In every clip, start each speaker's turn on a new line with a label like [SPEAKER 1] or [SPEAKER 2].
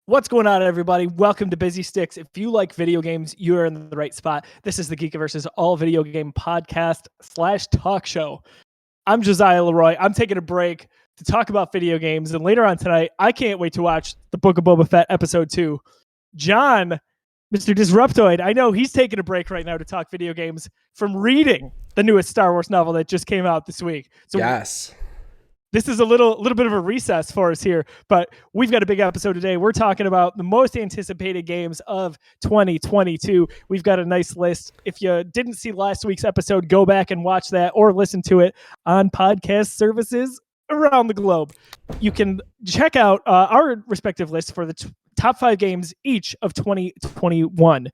[SPEAKER 1] What's going on, everybody? Welcome to Busy Sticks. If you like video games, you are in the right spot. This is the Geekiverse's all video game podcast / talk show. I'm Josiah Leroy. I'm taking a break to talk about video games. And later on tonight, I can't wait to watch the Book of Boba Fett episode 2. John, Mr. Disruptoid, I know he's taking a break right now to talk video games from reading the newest Star Wars novel that just came out this week. So
[SPEAKER 2] yes.
[SPEAKER 1] This is a little bit of a recess for us here, but we've got a big episode today. We're talking about the most anticipated games of 2022. We've got a nice list. If you didn't see last week's episode, go back and watch that or listen to it on podcast services around the globe. You can check out our respective lists for the top 5 games each of 2021.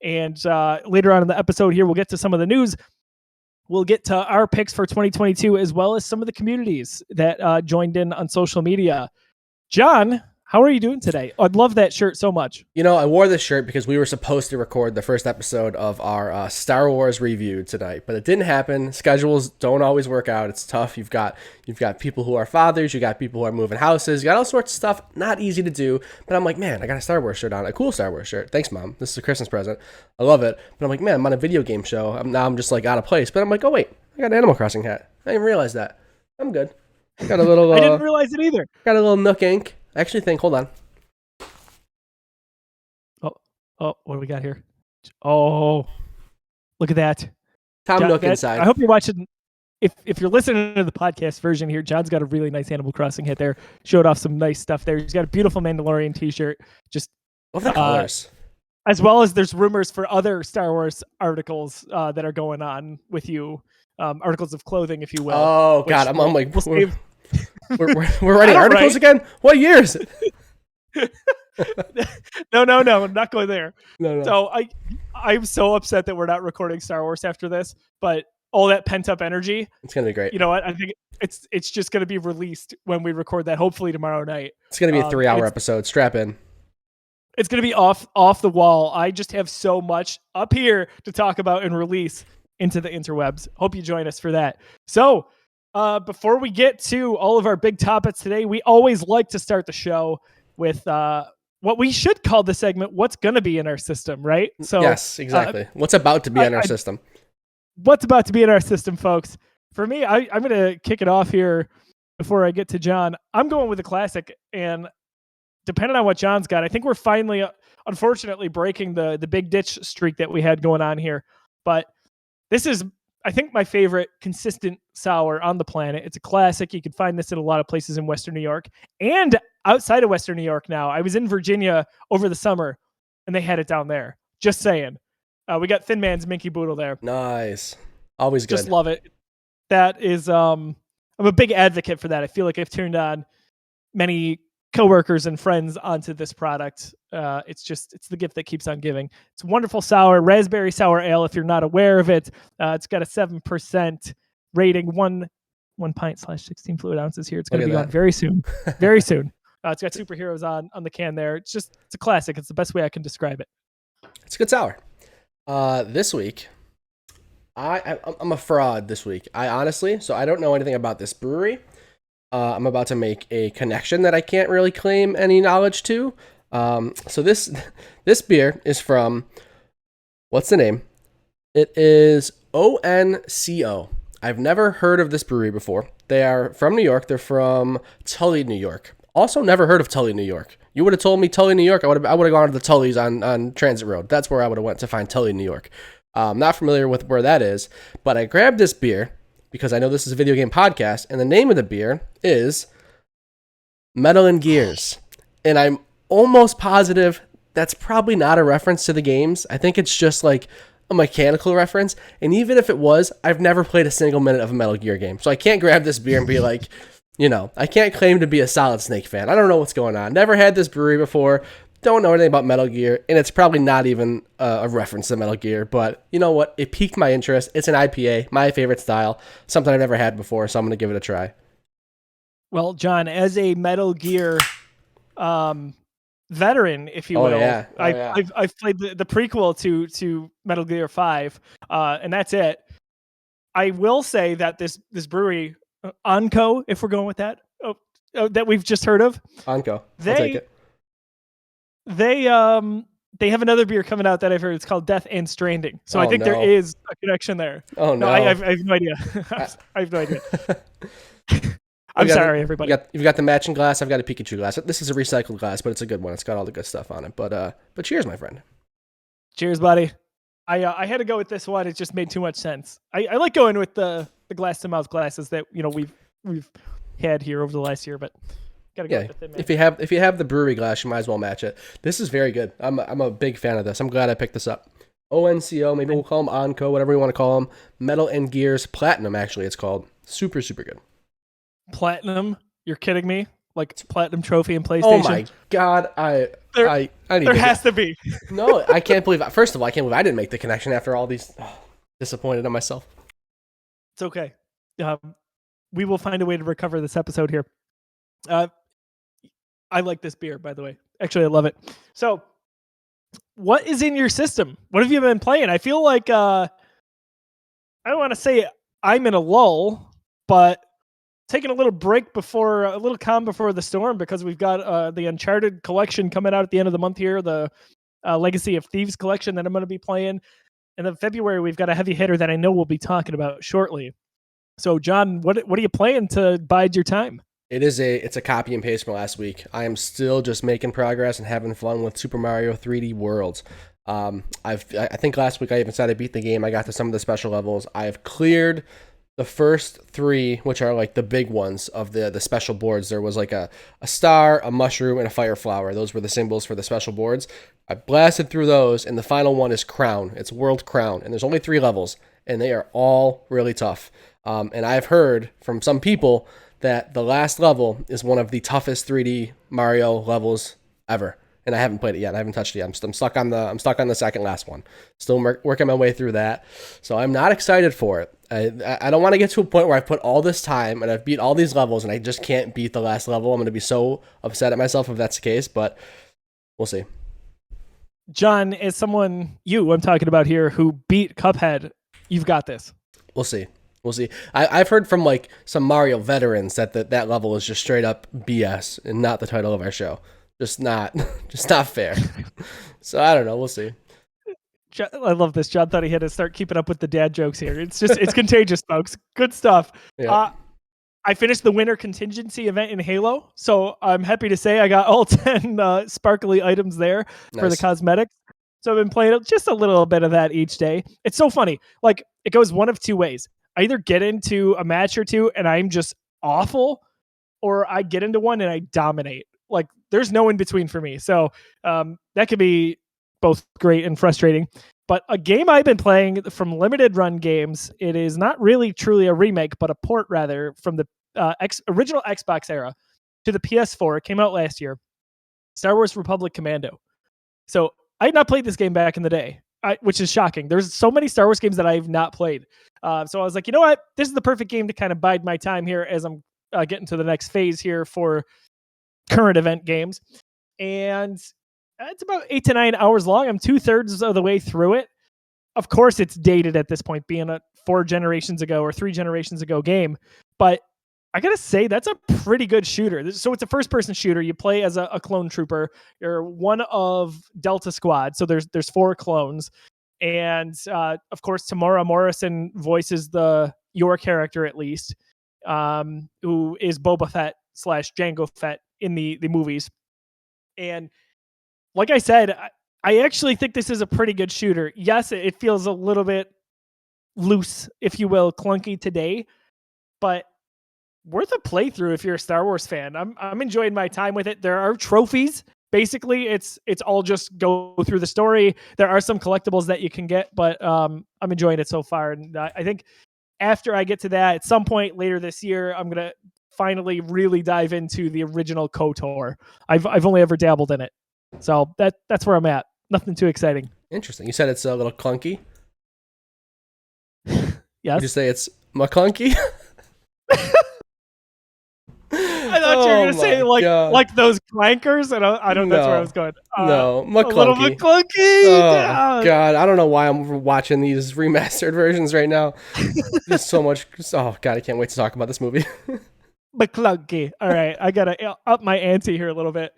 [SPEAKER 1] And later on in the episode here, we'll get to some of the news. We'll get to our picks for 2022, as well as some of the communities that joined in on social media. John, how are you doing today? I'd love that shirt so much.
[SPEAKER 2] You know, I wore this shirt because we were supposed to record the first episode of our Star Wars review tonight, but it didn't happen. Schedules don't always work out. It's tough. You've got people who are fathers. You got people who are moving houses. You got all sorts of stuff. Not easy to do. But I'm like, man, I got a Star Wars shirt on. A cool Star Wars shirt. Thanks, Mom. This is a Christmas present. I love it. But I'm like, man, I'm on a video game show. I'm just like out of place. But I'm like, oh wait, I got an Animal Crossing hat. I didn't realize that. I'm good. Got a little.
[SPEAKER 1] I didn't realize it either.
[SPEAKER 2] Got a little Nook ink. I actually think. Hold on.
[SPEAKER 1] Oh, what do we got here? Oh, look at that.
[SPEAKER 2] Tom Nook inside.
[SPEAKER 1] I hope you're watching. If you're listening to the podcast version here, John's got a really nice Animal Crossing hit there. Showed off some nice stuff there. He's got a beautiful Mandalorian t-shirt. Just
[SPEAKER 2] love the colors.
[SPEAKER 1] As well as there's rumors for other Star Wars articles that are going on with you. Articles of clothing, if you will.
[SPEAKER 2] Oh, God. I'm like, we're writing articles again? What year is it?
[SPEAKER 1] No, I'm not going there.
[SPEAKER 2] No.
[SPEAKER 1] So I'm so upset that we're not recording Star Wars after this, but all that pent up energy,
[SPEAKER 2] it's gonna be great.
[SPEAKER 1] You know what? I think it's just gonna be released when we record that, hopefully tomorrow night.
[SPEAKER 2] It's gonna be a 3-hour episode. Strap in.
[SPEAKER 1] It's gonna be off the wall. I just have so much up here to talk about and release into the interwebs. Hope you join us for that. So before we get to all of our big topics today, we always like to start the show with what we should call the segment, what's going to be in our system, right? So
[SPEAKER 2] yes, exactly. What's about to be in our system?
[SPEAKER 1] What's about to be in our system, folks? For me, I'm going to kick it off here before I get to John. I'm going with a classic, and depending on what John's got, I think we're finally, unfortunately, breaking the big ditch streak that we had going on here. But this is, I think, my favorite consistent sour on the planet. It's a classic. You can find this in a lot of places in Western New York and outside of Western New York now. I was in Virginia over the summer, and they had it down there. Just saying. We got Thin Man's Minky Boodle there.
[SPEAKER 2] Nice. Always good.
[SPEAKER 1] Just love it. That is, I'm a big advocate for that. I feel like I've turned on many coworkers and friends onto this product. It's the gift that keeps on giving. It's a wonderful sour, raspberry sour ale. If you're not aware of it, it's got a 7% rating, one pint / 16 fluid ounces here. It's going to be on very soon. Very soon. It's got superheroes on the can there. It's a classic. It's the best way I can describe it.
[SPEAKER 2] It's a good sour. This week, I'm a fraud this week. So I don't know anything about this brewery. I'm about to make a connection that I can't really claim any knowledge to. So this beer is from, what's the name? It is ONCO. I've never heard of this brewery before. They are from New York. They're from Tully, New York. Also never heard of Tully, New York. You would have told me Tully, New York. I would have gone to the Tullys on Transit Road. That's where I would have went to find Tully, New York. Not familiar with where that is, but I grabbed this beer because I know this is a video game podcast, and the name of the beer is Metal and Gears. And I'm almost positive that's probably not a reference to the games. I think it's just like a mechanical reference. And even if it was, I've never played a single minute of a Metal Gear game. So I can't grab this beer and be like, I can't claim to be a Solid Snake fan. I don't know what's going on. Never had this brewery before. Don't know anything about Metal Gear. And it's probably not even a reference to Metal Gear. But you know what? It piqued my interest. It's an IPA, my favorite style. Something I've never had before. So I'm going to give it a try.
[SPEAKER 1] Well, John, as a Metal Gear veteran, if you will, I've played the prequel to Metal Gear 5, and that's it. I will say that this brewery, Onco, if we're going with that, that we've just heard of,
[SPEAKER 2] Onco, I'll take it.
[SPEAKER 1] They have another beer coming out that I've heard. It's called Death and Stranding. So I think there is a connection there.
[SPEAKER 2] Oh no,
[SPEAKER 1] I have no idea. I have no idea. I'm sorry, everybody.
[SPEAKER 2] You've got the matching glass. I've got a Pikachu glass. This is a recycled glass, but it's a good one. It's got all the good stuff on it. But cheers, my friend.
[SPEAKER 1] Cheers, buddy. I had to go with this one. It just made too much sense. I like going with the glass to mouth glasses that we've had here over the last year, but gotta go with the thin man.
[SPEAKER 2] If you have the brewery glass, you might as well match it. This is very good. I'm a big fan of this. I'm glad I picked this up. ONCO, maybe we'll call them Onco, whatever you want to call them. Metal and Gears Platinum, actually, it's called. Super, super good.
[SPEAKER 1] Platinum? You're kidding me? Like platinum trophy in PlayStation?
[SPEAKER 2] Oh my god! I need.
[SPEAKER 1] There has to be.
[SPEAKER 2] No, I can't believe. First of all, I can't believe I didn't make the connection after all these. Disappointed in myself.
[SPEAKER 1] It's okay. We will find a way to recover this episode here. I like this beer, by the way. Actually, I love it. So, what is in your system? What have you been playing? I feel like I don't want to say I'm in a lull, but taking a little break before a little calm before the storm because we've got the Uncharted collection coming out at the end of the month here, the Legacy of Thieves collection that I'm going to be playing. And then February we've got a heavy hitter that I know we'll be talking about shortly. So John, what are you playing to bide your time?
[SPEAKER 2] It's a copy and paste from last week. I am still just making progress and having fun with Super Mario 3D Worlds. I think last week I even said I beat the game. I got to some of the special levels. I have cleared the first 3, which are like the big ones of the special boards. There was like a star, a mushroom, and a fire flower. Those were the symbols for the special boards. I blasted through those, and the final one is Crown. It's World Crown, and there's only 3 levels, and they are all really tough. And I've heard from some people that the last level is one of the toughest 3D Mario levels ever. And I haven't played it yet. I haven't touched it yet. I'm stuck on the second last one. Still working my way through that. So I'm not excited for it. I don't want to get to a point where I've put all this time and I've beat all these levels and I just can't beat the last level. I'm going to be so upset at myself if that's the case, but we'll see.
[SPEAKER 1] John, as someone I'm talking about here who beat Cuphead, you've got this.
[SPEAKER 2] We'll see. We'll see. I've heard from like some Mario veterans that level is just straight up BS and not the title of our show. Just not fair. So I don't know. We'll see.
[SPEAKER 1] I love this. John thought he had to start keeping up with the dad jokes here. It's contagious, folks. Good stuff. Yeah. I finished the winter contingency event in Halo, so I'm happy to say I got all 10 sparkly items there for the cosmetics. So I've been playing just a little bit of that each day. It's so funny. Like, it goes one of 2 ways. I either get into a match or 2 and I'm just awful, or I get into one and I dominate. Like, there's no in between for me. So that could be both great and frustrating. But a game I've been playing from Limited Run Games, it is not really truly a remake, but a port rather from the original Xbox era to the PS4. It came out last year. Star Wars Republic Commando. So I had not played this game back in the day, which is shocking. There's so many Star Wars games that I've not played. So I was like, you know what? This is the perfect game to kind of bide my time here as I'm getting to the next phase here for current event games. And it's about 8 to 9 hours long. I'm 2/3 of the way through it. Of course, it's dated at this point, being a 4 generations ago or 3 generations ago game. But I gotta say, that's a pretty good shooter. So it's a first-person shooter. You play as a clone trooper. You're one of Delta Squad. So there's 4 clones. And of course, Tamora Morrison voices your character at least, who is Boba Fett / Jango Fett in the movies. And like I said, I actually think this is a pretty good shooter. Yes, it feels a little bit loose, if you will, clunky today, but worth a playthrough if you're a Star Wars fan. I'm enjoying my time with it. There are trophies. Basically, it's all just go through the story. There are some collectibles that you can get, but I'm enjoying it so far. And I think after I get to that, at some point later this year, I'm gonna finally really dive into the original KOTOR. I've only ever dabbled in it, so that's where I'm at. Nothing too exciting.
[SPEAKER 2] Interesting. You said it's a little clunky.
[SPEAKER 1] Yes.
[SPEAKER 2] Did you say it's McClunky?
[SPEAKER 1] I thought you were gonna say like those clankers, and I don't know. That's where I was going.
[SPEAKER 2] No, McClunky.
[SPEAKER 1] A little McClunky.
[SPEAKER 2] Oh God, I don't know why I'm watching these remastered versions right now. There's so much. Oh God, I can't wait to talk about this movie.
[SPEAKER 1] McClunky. All right, I gotta up my ante here a little bit.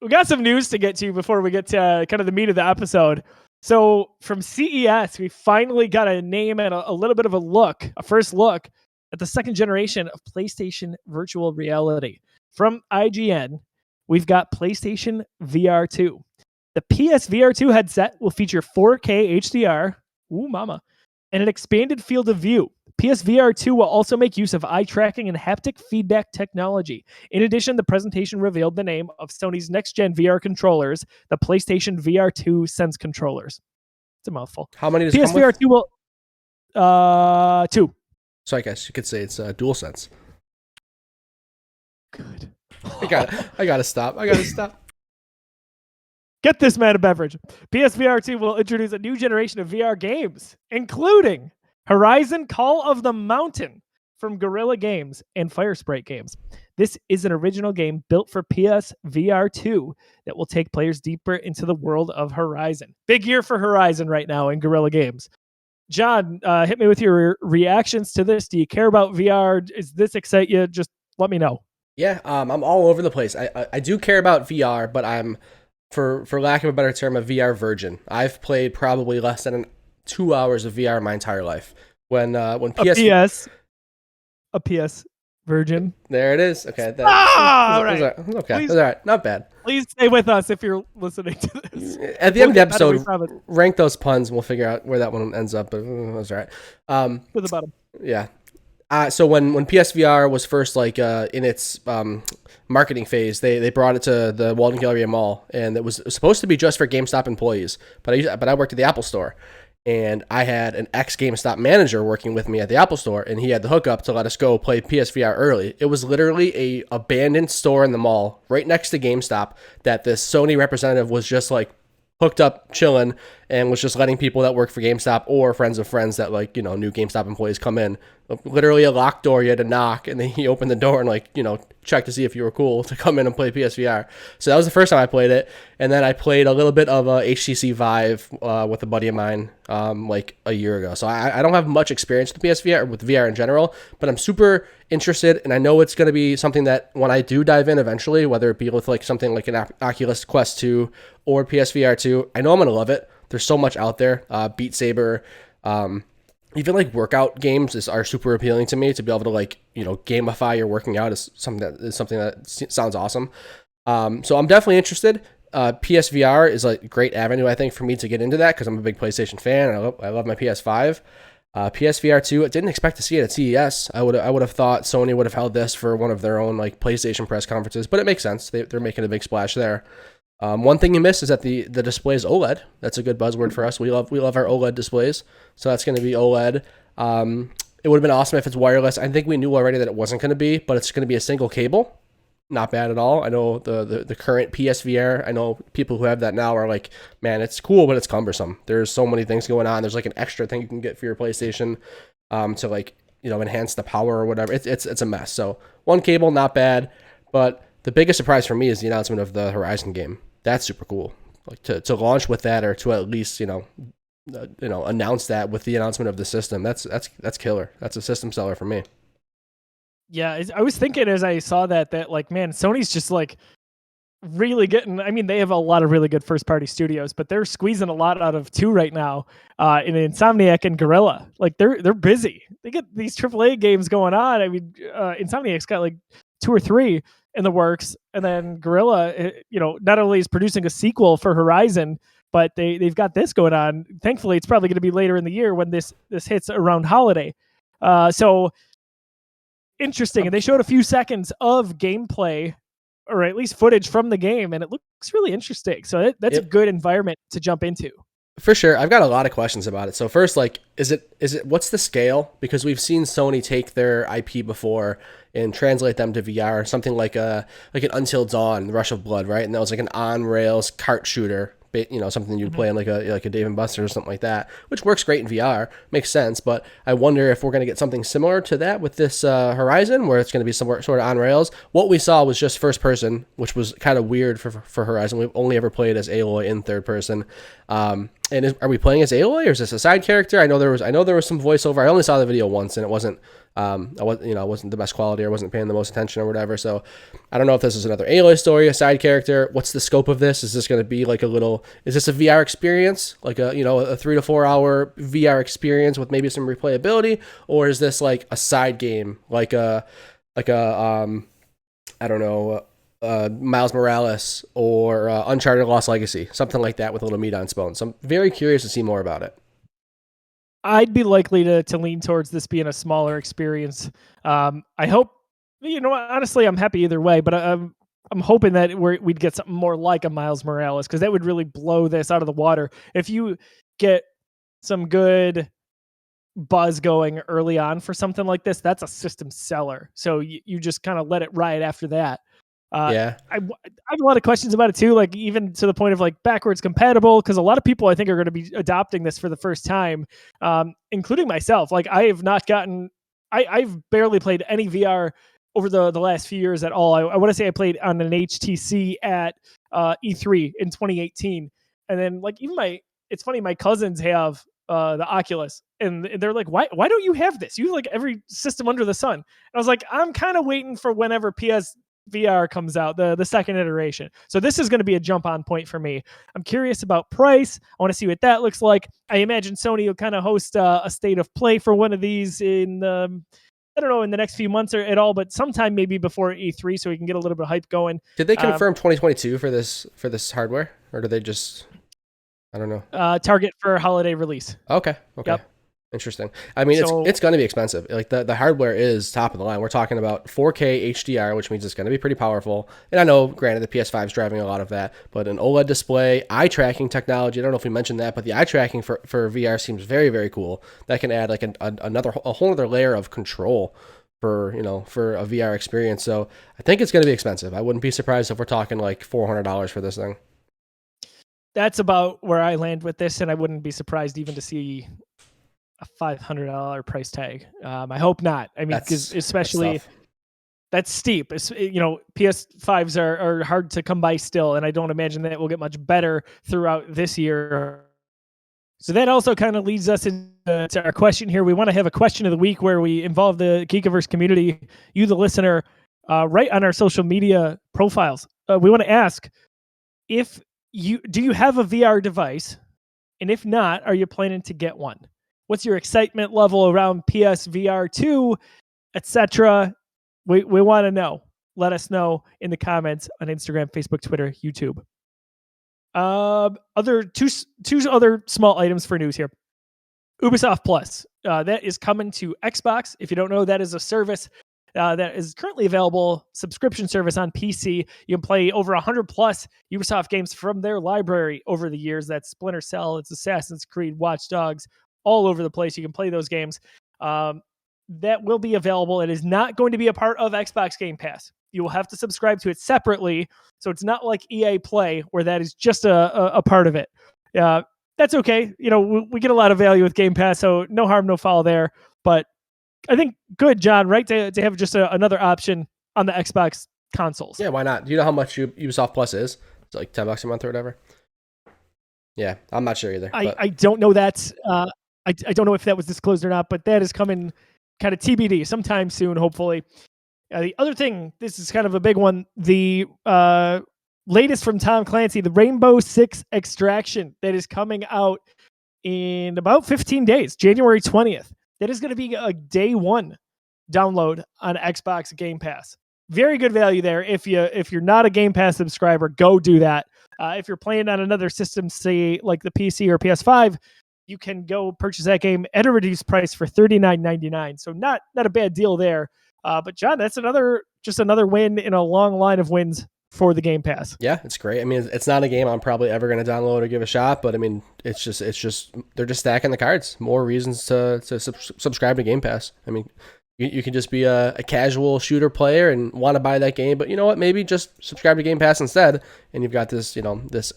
[SPEAKER 1] we got some news to get to before we get to kind of the meat of the episode. So from CES, we finally got a name and a little bit of a first look at the second generation of PlayStation virtual reality. From IGN, we've got PlayStation VR 2. The PSVR 2 headset will feature 4K HDR, ooh mama, and an expanded field of view. PSVR 2 will also make use of eye tracking and haptic feedback technology. In addition, the presentation revealed the name of Sony's next-gen VR controllers, the PlayStation VR 2 Sense controllers. It's a mouthful.
[SPEAKER 2] How many does it come
[SPEAKER 1] PSVR
[SPEAKER 2] with?
[SPEAKER 1] 2 will... 2.
[SPEAKER 2] So I guess you could say it's DualSense.
[SPEAKER 1] Good.
[SPEAKER 2] I gotta stop.
[SPEAKER 1] Get this man a beverage. PSVR 2 will introduce a new generation of VR games, including Horizon Call of the Mountain from Guerrilla Games and Firesprite Games. This is an original game built for PSVR 2 that will take players deeper into the world of Horizon. Big year for Horizon right now in Guerrilla Games. John, hit me with your reactions to this. Do you care about VR? Does this excite you? Just let me know.
[SPEAKER 2] Yeah, I'm all over the place. I do care about VR, but I'm, for lack of a better term, a VR virgin. I've played probably less than 2 hours of VR my entire life. When PS
[SPEAKER 1] a PS virgin.
[SPEAKER 2] There it is. Okay.
[SPEAKER 1] All right.
[SPEAKER 2] Okay.
[SPEAKER 1] Please,
[SPEAKER 2] That's all right. Not bad.
[SPEAKER 1] Please stay with us if you're listening to this.
[SPEAKER 2] At the end of the episode, rank those puns and we'll figure out where that one ends up. But that's all right.
[SPEAKER 1] To the bottom.
[SPEAKER 2] Yeah. So when PSVR was first in its marketing phase, they brought it to the Walden Galleria Mall, and it was supposed to be just for GameStop employees. But I worked at the Apple Store, and I had an ex-GameStop manager working with me at the Apple Store, and he had the hookup to let us go play PSVR early. It was literally a abandoned store in the mall right next to GameStop that this Sony representative was just hooked up, chilling, and was just letting people that work for GameStop or friends of friends that new GameStop employees come in. Literally a locked door, you had to knock, and then he opened the door and check to see if you were cool to come in and play PSVR. So that was the first time I played it, and then I played a little bit of HTC Vive with a buddy of mine a year ago. So I don't have much experience with PSVR or with VR in general, but I'm super interested, and I know it's going to be something that when I do dive in eventually, whether it be with something like an Oculus Quest 2 or PSVR 2, I know I'm going to love it. There's so much out there. Beat Saber, even workout games are super appealing to me. To be able to gamify your working out is something that sounds awesome. So I'm definitely interested. PSVR is a great avenue, I think, for me to get into that because I'm a big PlayStation fan and I love my PS5. PSVR 2, I didn't expect to see it at CES. I would have thought Sony would have held this for one of their own PlayStation press conferences, but it makes sense. They're making a big splash there. One thing you missed is that the display is OLED. That's a good buzzword for us. We love our OLED displays, so that's going to be OLED. It would have been awesome if it's wireless. I think we knew already that it wasn't going to be, but it's going to be a single cable. Not bad at all. I know the current PSVR, I know people who have that now are like, man, it's cool, but it's cumbersome. There's so many things going on. There's an extra thing you can get for your PlayStation to enhance the power or whatever. It's a mess. So one cable, not bad, but the biggest surprise for me is the announcement of the Horizon game. That's super cool. To launch with that, or to at least announce that with the announcement of the system. That's killer. That's a system seller for me.
[SPEAKER 1] Yeah, I was thinking as I saw that man, Sony's just really getting. I mean, they have a lot of really good first party studios, but they're squeezing a lot out of two right now. In Insomniac and Guerrilla, they're busy. They get these AAA games going on. I mean, Insomniac's got 2 or 3 in the works, and then Guerrilla, not only is producing a sequel for Horizon, but they've got this going on. Thankfully, it's probably going to be later in the year when this hits around holiday. So interesting, and they showed a few seconds of gameplay, or at least footage from the game, and it looks really interesting. So that's a good environment to jump into.
[SPEAKER 2] For sure. I've got a lot of questions about it. So first, is it what's the scale? Because we've seen Sony take their IP before and translate them to VR, something like an Until Dawn, Rush of Blood, right? And that was an on-rails kart shooter, something you'd play in like a Dave & Buster's or something like that, which works great in VR, makes sense. But I wonder if we're going to get something similar to that with this Horizon, where it's going to be sort of on rails. What we saw was just first person, which was kind of weird for Horizon. We've only ever played as Aloy in third person. And are we playing as Aloy, or is this a side character? I know there was some voiceover. I only saw the video once, and it wasn't I wasn't the best quality or wasn't paying the most attention or whatever. So I don't know if this is another Aloy story, a side character. What's the scope of this? Is this going to be like is this a VR experience, like a 3 to 4 hour VR experience with maybe some replayability, or is this like a side game, like a I don't know, Miles Morales or Uncharted Lost Legacy, something like that with a little meat on its bones. So I'm very curious to see more about it.
[SPEAKER 1] I'd be likely to lean towards this being a smaller experience. I hope, honestly, I'm happy either way, but I'm hoping that we'd get something more like a Miles Morales, because that would really blow this out of the water. If you get some good buzz going early on for something like this, that's a system seller. So you just kind of let it ride after that.
[SPEAKER 2] Yeah.
[SPEAKER 1] I have a lot of questions about it too, like even to the point of like backwards compatible, because a lot of people I think are going to be adopting this for the first time, including myself. Like I've barely played any VR over the last few years at all. I want to say I played on an HTC at E3 in 2018, and then like it's funny, my cousins have the Oculus, and they're like, why don't you have this? You have like every system under the sun. And I was like, I'm kind of waiting for whenever PS VR comes out, the second iteration. So this is going to be a jump on point for me. I'm curious about price. I want to see what that looks like. I imagine Sony will kind of host a state of play for one of these in I don't know, in the next few months or at all, but sometime maybe before E3, so we can get a little bit of hype going.
[SPEAKER 2] Did they confirm 2022 for this hardware, or did they just, I don't know,
[SPEAKER 1] target for holiday release?
[SPEAKER 2] Okay.
[SPEAKER 1] Yep.
[SPEAKER 2] Interesting. I mean,
[SPEAKER 1] So,
[SPEAKER 2] it's going to be expensive. Like the hardware is top of the line. We're talking about 4K HDR, which means it's going to be pretty powerful. And I know, granted, the PS5 is driving a lot of that, but an OLED display, eye tracking technology. I don't know if we mentioned that, but the eye tracking for VR seems very, very cool. That can add like a whole other layer of control for a VR experience. So I think it's going to be expensive. I wouldn't be surprised if we're talking like $400 for this thing.
[SPEAKER 1] that's about where I land with this, and I wouldn't be surprised even to see a $500 price tag. I hope not. I mean, because especially that's steep. PS5s are hard to come by still, and I don't imagine that it will get much better throughout this year. So that also kind of leads us into our question here. We want to have a question of the week where we involve the Geekiverse community, you, the listener, right on our social media profiles. We want to ask, do you have a VR device? And if not, are you planning to get one? What's your excitement level around PSVR 2, etc.? We want to know. Let us know in the comments on Instagram, Facebook, Twitter, YouTube. Two other small items for news here. Ubisoft Plus. That is coming to Xbox. If you don't know, that is a service that is currently available, subscription service on PC. You can play over 100 plus Ubisoft games from their library over the years. That's Splinter Cell, it's Assassin's Creed, Watch Dogs, all over the place. You can play those games. That will be available. It is not going to be a part of Xbox Game Pass. You will have to subscribe to it separately. So it's not like EA Play, where that is just a part of it. That's okay. We get a lot of value with Game Pass, so no harm, no foul there. But I think good, John, right? To have just another option on the Xbox consoles.
[SPEAKER 2] Yeah, why not? Do you know how much Ubisoft Plus is? It's like $10 a month or whatever. Yeah, I'm not sure either.
[SPEAKER 1] I don't know that. I don't know if that was disclosed or not, but that is coming kind of TBD sometime soon, hopefully. The other thing, this is kind of a big one, the latest from Tom Clancy, the Rainbow Six Extraction, that is coming out in about 15 days, January 20th. That is going to be a day one download on Xbox Game Pass. Very good value there. If you're not a Game Pass subscriber, go do that. If you're playing on another system, say like the PC or PS5, you can go purchase that game at a reduced price for $39.99. So not a bad deal there. But John, that's another win in a long line of wins for the Game Pass.
[SPEAKER 2] Yeah, it's great. I mean, it's not a game I'm probably ever going to download or give a shot, but I mean, it's just they're just stacking the cards. More reasons to subscribe to Game Pass. I mean, you can just be a casual shooter player and want to buy that game, but you know what? Maybe just subscribe to Game Pass instead, and you've got this this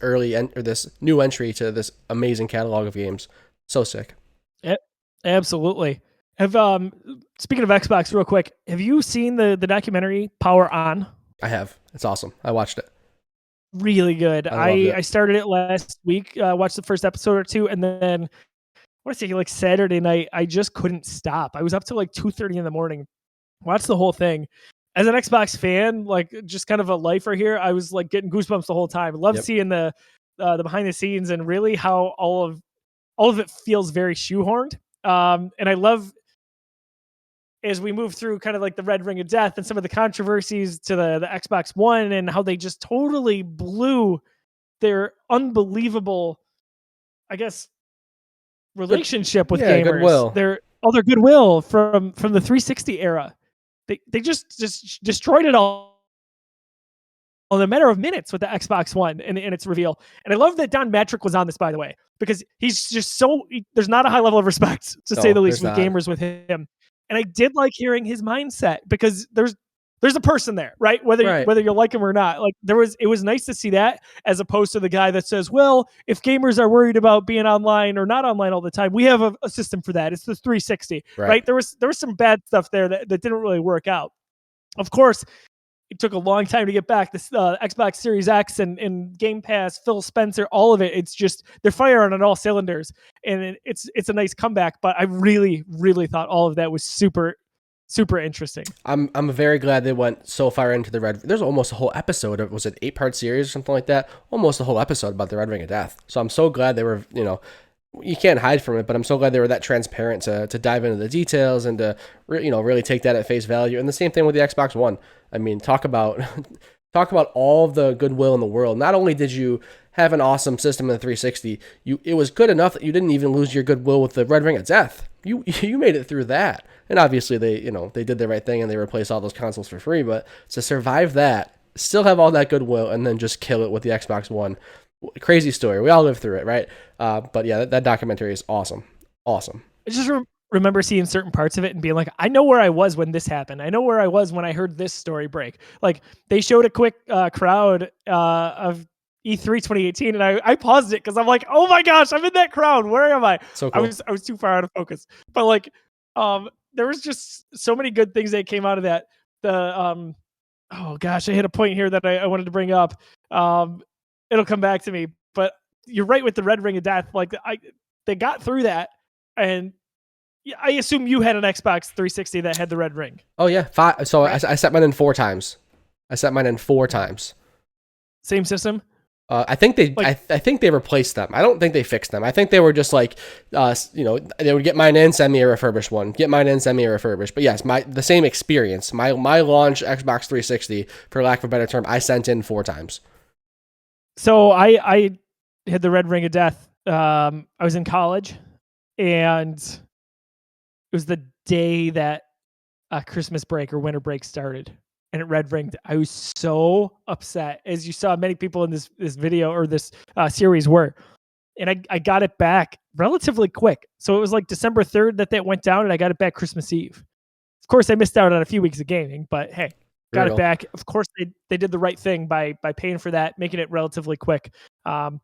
[SPEAKER 2] this new entry to this amazing catalog of games. So sick.
[SPEAKER 1] Yep, absolutely. Speaking of Xbox, real quick, have you seen the documentary Power On?
[SPEAKER 2] I have. It's awesome. I watched it.
[SPEAKER 1] Really good. I started it last week, watched the first episode or two, and then want to say like Saturday night, I just couldn't stop. I was up till like 2:30 in the morning, watched the whole thing. As an Xbox fan, like just kind of a lifer here, I was like getting goosebumps the whole time. Love seeing the behind the scenes and really how all of it feels very shoehorned. And I love as we move through kind of like the Red Ring of Death and some of the controversies to the Xbox One and how they just totally blew their unbelievable, I guess, relationship with gamers.
[SPEAKER 2] Goodwill.
[SPEAKER 1] Their goodwill from the 360 era. They just destroyed it all in a matter of minutes with the Xbox One and its reveal. And I love that Don Matrick was on this, by the way, because he's just there's not a high level of respect, to say the least, with gamers with him. And I did like hearing his mindset because there's a person there, right? Whether you like him or not. Like it was nice to see that, as opposed to the guy that says, well, if gamers are worried about being online or not online all the time, we have a system for that. It's the 360, right? There was some bad stuff there that didn't really work out. Of course, it took a long time to get back. This Xbox Series X and Game Pass, Phil Spencer, all of it. It's just they're firing on all cylinders, and it's a nice comeback. But I really, really thought all of that was super, super interesting.
[SPEAKER 2] I'm very glad they went so far into the Red. There's almost a whole episode of, was it 8-part series or something like that? Almost a whole episode about the Red Ring of Death. So I'm so glad they were, you can't hide from it, but I'm so glad they were that transparent to dive into the details and to really take that at face value. And the same thing with the Xbox One. I mean, talk about all of the goodwill in the world. Not only did you have an awesome system in the 360, it was good enough that you didn't even lose your goodwill with the Red Ring of Death. You made it through that. And obviously they did the right thing and they replaced all those consoles for free, but to survive that, still have all that goodwill, and then just kill it with the Xbox One. Crazy story. We all lived through it, right? But yeah, that documentary is awesome. Awesome.
[SPEAKER 1] I just remember seeing certain parts of it and being like, I know where I was when this happened. I know where I was when I heard this story break. Like, they showed a quick crowd of E3 2018, and I paused it because I'm like, oh my gosh, I'm in that crowd. Where am I?
[SPEAKER 2] So cool.
[SPEAKER 1] I was too far out of focus. But like, there was just so many good things that came out of that. Oh gosh, I hit a point here that I wanted to bring up. It'll come back to me. But you're right with the Red Ring of Death. Like, they got through that, and I assume you had an Xbox 360 that had the red ring.
[SPEAKER 2] Oh yeah, 5. So right. I set mine in 4 times.
[SPEAKER 1] Same system.
[SPEAKER 2] I think they, I think they replaced them. I don't think they fixed them. I think they were just like, they would get mine in, send me a refurbished one. Get mine in, send me a refurbished. But yes, the same experience. My launch Xbox 360, for lack of a better term, I sent in 4 times.
[SPEAKER 1] So I had the Red Ring of Death. I was in college, and it was the day that Christmas break or winter break started, and it red ringed. I was so upset, as you saw many people in this video or this series were. And I got it back relatively quick. So it was like December 3rd that went down, and I got it back Christmas Eve. Of course, I missed out on a few weeks of gaming, but hey, got it back. Of course, they did the right thing by paying for that, making it relatively quick. Go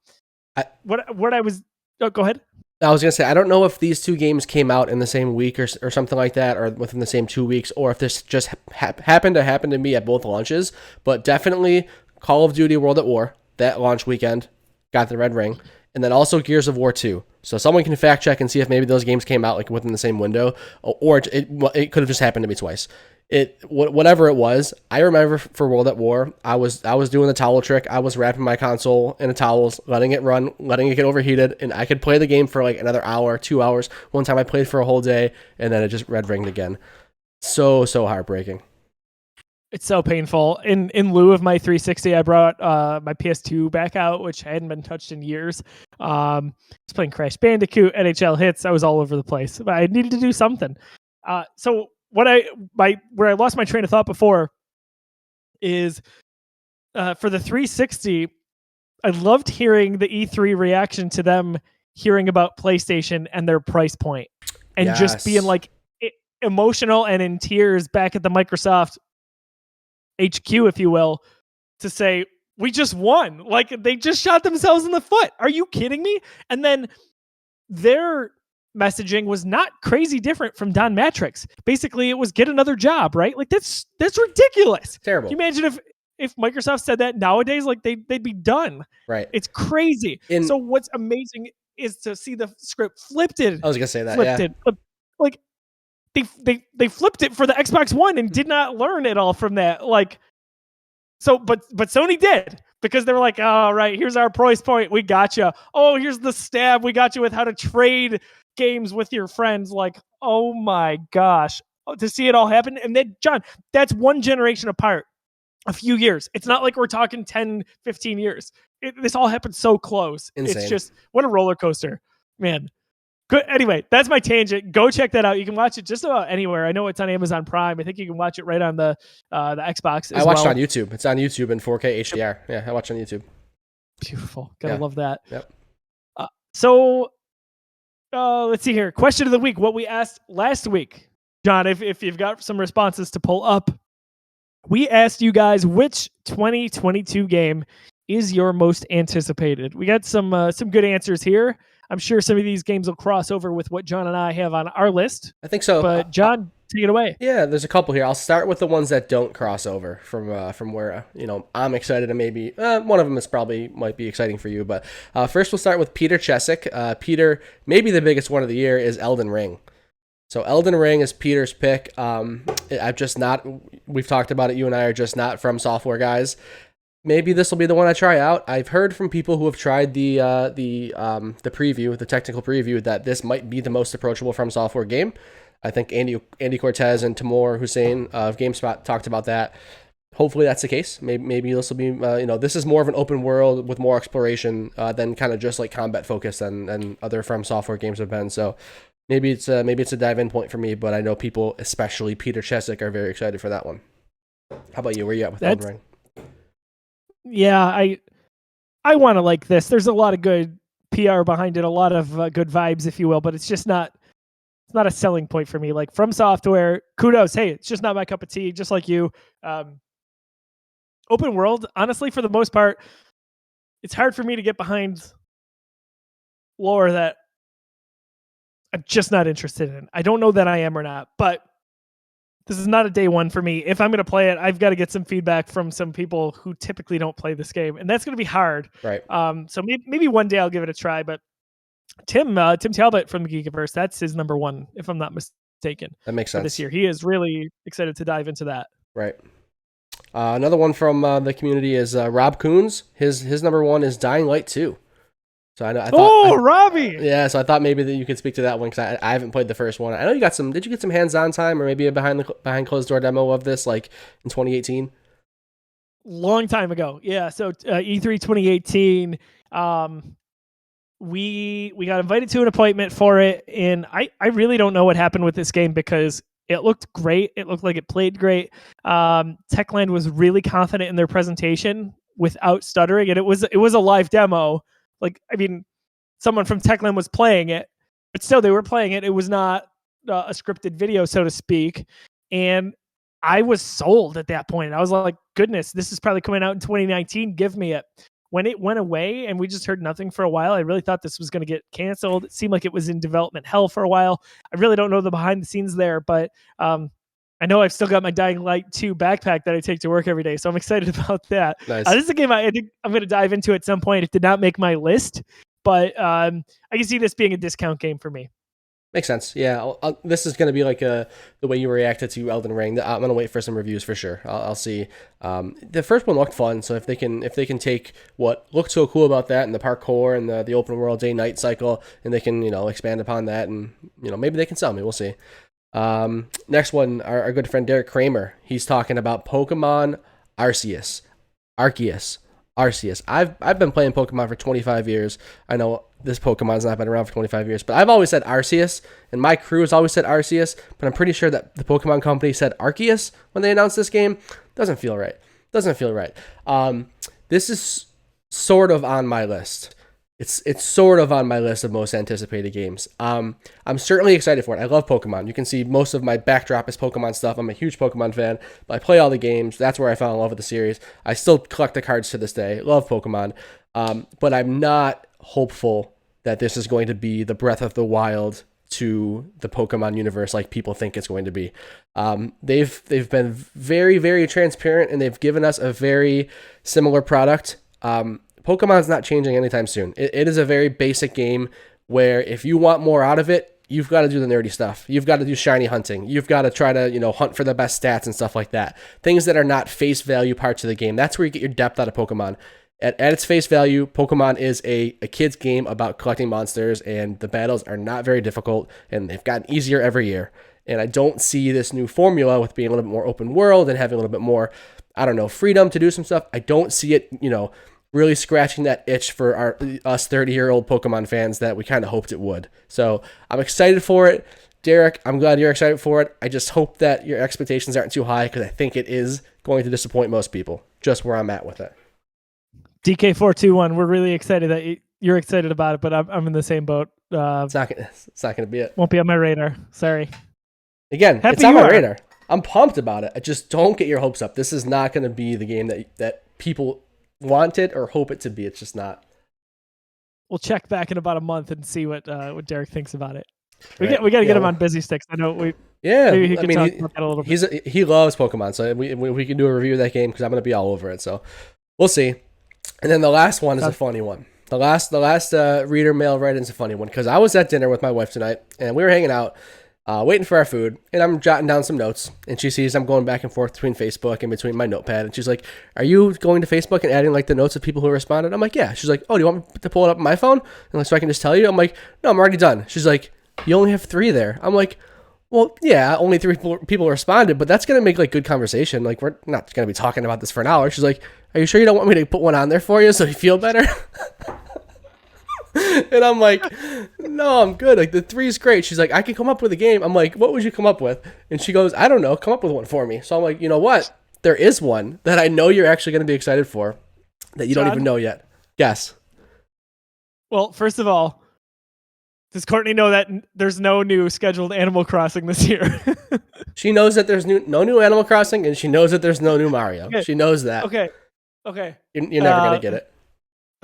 [SPEAKER 1] ahead.
[SPEAKER 2] I was going to say, I don't know if these 2 games came out in the same week or something like that, or within the same 2 weeks, or if this just happened to happen to me at both launches, but definitely Call of Duty World at War, that launch weekend, got the red ring, and then also Gears of War 2. So someone can fact check and see if maybe those games came out like within the same window, or it could have just happened to me twice. Whatever it was, I remember for World at War, I was doing the towel trick. I was wrapping my console in a towels, letting it run, letting it get overheated, and I could play the game for like another hour, 2 hours. One time I played for a whole day, and then it just red ringed again. So heartbreaking.
[SPEAKER 1] It's so painful. In lieu of my 360, I brought my PS2 back out, which hadn't been touched in years. I was playing Crash Bandicoot, NHL Hits. I was all over the place, but I needed to do something. So where I lost my train of thought before is for the 360, I loved hearing the E3 reaction to them hearing about PlayStation and their price point, and just being like emotional and in tears back at the Microsoft HQ, if you will, to say, we just won. Like, they just shot themselves in the foot. Are you kidding me? And then their messaging was not crazy different from Don Matrick's. Basically, it was get another job, right? Like, that's ridiculous.
[SPEAKER 2] Terrible.
[SPEAKER 1] Can you imagine if Microsoft said that nowadays? Like, they'd be done.
[SPEAKER 2] Right.
[SPEAKER 1] It's crazy. So what's amazing is to see the script flipped it.
[SPEAKER 2] I was gonna say that.
[SPEAKER 1] Flipped
[SPEAKER 2] Yeah.
[SPEAKER 1] it. Like they flipped it for the Xbox One and did not learn at all from that. Like, so, but Sony did, because they were like, all right, here's our price point. We got you. Oh, here's the stab. We got you with how to trade games with your friends. Like, oh my gosh, to see it all happen. And then, John, that's one generation apart, a few years. It's not like we're talking 10, 15 years. This all happened so close.
[SPEAKER 2] Insane.
[SPEAKER 1] It's just, what a roller coaster, man. Good. Anyway, that's my tangent. Go check that out. You can watch it just about anywhere. I know it's on Amazon Prime. I think you can watch it right on the Xbox.
[SPEAKER 2] I watched it on YouTube. It's on YouTube in 4K HDR. Yeah, I watched it on YouTube.
[SPEAKER 1] Beautiful. Gotta love that.
[SPEAKER 2] Yep.
[SPEAKER 1] So let's see here. Question of the week. What we asked last week, John. If you've got some responses to pull up, we asked you guys which 2022 game is your most anticipated. We got some good answers here. I'm sure some of these games will cross over with what John and I have on our list.
[SPEAKER 2] I think so.
[SPEAKER 1] But John, take it away.
[SPEAKER 2] Yeah, there's a couple here. I'll start with the ones that don't cross over from where I'm excited, and maybe one of them might be exciting for you. But first, we'll start with Peter Chesick. Peter, maybe the biggest one of the year is Elden Ring. So Elden Ring is Peter's pick. We've talked about it. You and I are just not From Software guys. Maybe this will be the one I try out. I've heard from people who have tried the preview, the technical preview, that this might be the most approachable From Software game. I think Andy Cortez and Timur Hussein of GameSpot talked about that. Hopefully that's the case. Maybe this will be this is more of an open world with more exploration than kind of just like combat focused than other From Software games have been. So maybe it's a dive in point for me. But I know people, especially Peter Chesick, are very excited for that one. How about you? Where are you at with Elden Ring?
[SPEAKER 1] Yeah, I want to like this. There's a lot of good PR behind it, a lot of good vibes, if you will, but it's just not a selling point for me. Like, From Software, kudos. Hey, it's just not my cup of tea, just like you. Open world, honestly, for the most part, it's hard for me to get behind lore that I'm just not interested in. I don't know that I am or not, but this is not a day one for me. If I'm going to play it, I've got to get some feedback from some people who typically don't play this game, and that's going to be hard.
[SPEAKER 2] Right.
[SPEAKER 1] So maybe one day I'll give it a try. But Tim Talbot from the Geekiverse, that's his number one, if I'm not mistaken.
[SPEAKER 2] That makes sense.
[SPEAKER 1] This year, he is really excited to dive into that.
[SPEAKER 2] Right. Another one from the community is Rob Coons. His number one is Dying Light 2. So I thought,
[SPEAKER 1] Robbie!
[SPEAKER 2] Yeah, so I thought maybe that you could speak to that one, because I haven't played the first one. I know you got some. Did you get some hands-on time, or maybe a behind closed door demo of this, like in 2018?
[SPEAKER 1] Long time ago, yeah. So E3 2018, we got invited to an appointment for it, and I really don't know what happened with this game, because it looked great. It looked like it played great. Techland was really confident in their presentation without stuttering, and it was a live demo. Like, I mean, someone from Techland was playing it, but still they were playing it. It was not a scripted video, so to speak. And I was sold at that point. I was like, goodness, this is probably coming out in 2019. Give me it. When it went away and we just heard nothing for a while, I really thought this was going to get canceled. It seemed like it was in development hell for a while. I really don't know the behind the scenes there, but I know I've still got my Dying Light 2 backpack that I take to work every day, so I'm excited about that.
[SPEAKER 2] Nice.
[SPEAKER 1] This is a game I think I'm going to dive into at some point. It did not make my list, but I can see this being a discount game for me.
[SPEAKER 2] Makes sense. Yeah, this is going to be like the way you reacted to Elden Ring. I'm going to wait for some reviews for sure. I'll see. The first one looked fun, so if they can take what looked so cool about that and the parkour and the open world day-night cycle, and they can expand upon that, and maybe they can sell me. We'll see. Next one, our good friend Derek Kramer. He's talking about Pokemon Arceus. I've been playing Pokemon for 25 years. I know this Pokemon's not been around for 25 years, but I've always said Arceus, and my crew has always said Arceus, but I'm pretty sure that the Pokemon company said Arceus when they announced this game. Doesn't feel right. This is sort of on my list. It's sort of on my list of most anticipated games. I'm certainly excited for it. I love Pokemon. You can see most of my backdrop is Pokemon stuff. I'm a huge Pokemon fan. But I play all the games. That's where I fell in love with the series. I still collect the cards to this day. Love Pokemon. But I'm not hopeful that this is going to be the Breath of the Wild to the Pokemon universe like people think it's going to be. They've been very, very transparent, and they've given us a very similar product. Pokemon's not changing anytime soon. It is a very basic game where if you want more out of it, you've got to do the nerdy stuff. You've got to do shiny hunting. You've got to try to, hunt for the best stats and stuff like that. Things that are not face value parts of the game. That's where you get your depth out of Pokemon. At its face value, Pokemon is a kid's game about collecting monsters, and the battles are not very difficult, and they've gotten easier every year. And I don't see this new formula with being a little bit more open world and having a little bit more, freedom to do some stuff. I don't see it, really scratching that itch for us 30-year-old Pokemon fans that we kind of hoped it would. So I'm excited for it. Derek, I'm glad you're excited for it. I just hope that your expectations aren't too high, because I think it is going to disappoint most people, just where I'm at with it.
[SPEAKER 1] DK421, we're really excited that you're excited about it, but I'm in the same boat.
[SPEAKER 2] It's not gonna be it.
[SPEAKER 1] Won't be on my radar. Sorry.
[SPEAKER 2] Again, it's on my radar. I'm pumped about it. I just don't get your hopes up. This is not going to be the game that people wanted or hope it to be. It's just not.
[SPEAKER 1] We'll check back in about a month and see what Derek thinks about it. We got to get him on Busy Sticks. I know we.
[SPEAKER 2] Yeah,
[SPEAKER 1] maybe he can talk about that a little bit.
[SPEAKER 2] He loves Pokemon, so we can do a review of that game, because I'm going to be all over it. So we'll see. And then the last one is a funny one. The last reader mail write-in is a funny one, because I was at dinner with my wife tonight, and we were hanging out, waiting for our food, and I'm jotting down some notes, and she sees I'm going back and forth between Facebook and between my notepad, and she's like, "Are you going to Facebook and adding like the notes of people who responded?" I'm like, "Yeah." She's like, "Oh, do you want me to pull it up on my phone and like so I can just tell you?" I'm like, "No, I'm already done." She's like, "You only have 3 there." I'm like, "Well, yeah, only 3 people responded, but that's gonna make like good conversation. Like, we're not gonna be talking about this for an hour." She's like, "Are you sure you don't want me to put one on there for you so you feel better?" And I'm like, "No, I'm good. Like, the 3 is great." She's like, "I can come up with a game." I'm like, "What would you come up with?" And she goes, "I don't know. Come up with one for me." So I'm like, "You know what? There is one that I know you're actually going to be excited for that you don't even know yet." Guess.
[SPEAKER 1] Well, first of all, does Courtney know that there's no new scheduled Animal Crossing this year?
[SPEAKER 2] She knows that there's no new Animal Crossing, and she knows that there's no new Mario.
[SPEAKER 1] Okay.
[SPEAKER 2] She knows that.
[SPEAKER 1] Okay.
[SPEAKER 2] You're never going to get it.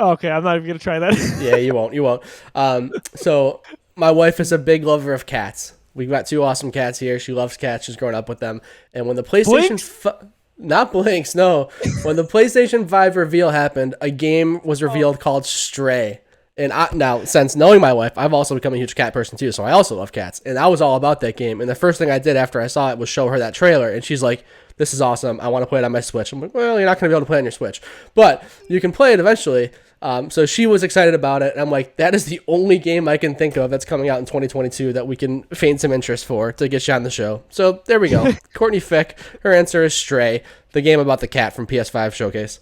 [SPEAKER 1] Okay, I'm not even going to try that.
[SPEAKER 2] Yeah, you won't. So my wife is a big lover of cats. We've got 2 awesome cats here. She loves cats. She's grown up with them. And when the PlayStation... Not Blinks, no. When the PlayStation 5 reveal happened, a game was revealed called Stray. And now, since knowing my wife, I've also become a huge cat person too, so I also love cats. And I was all about that game. And the first thing I did after I saw it was show her that trailer. And she's like, "This is awesome. I want to play it on my Switch." I'm like, "Well, you're not going to be able to play it on your Switch. But you can play it eventually." So she was excited about it. And I'm like, that is the only game I can think of that's coming out in 2022 that we can feign some interest for to get you on the show. So there we go. Courtney Fick, her answer is Stray, the game about the cat from PS5 Showcase.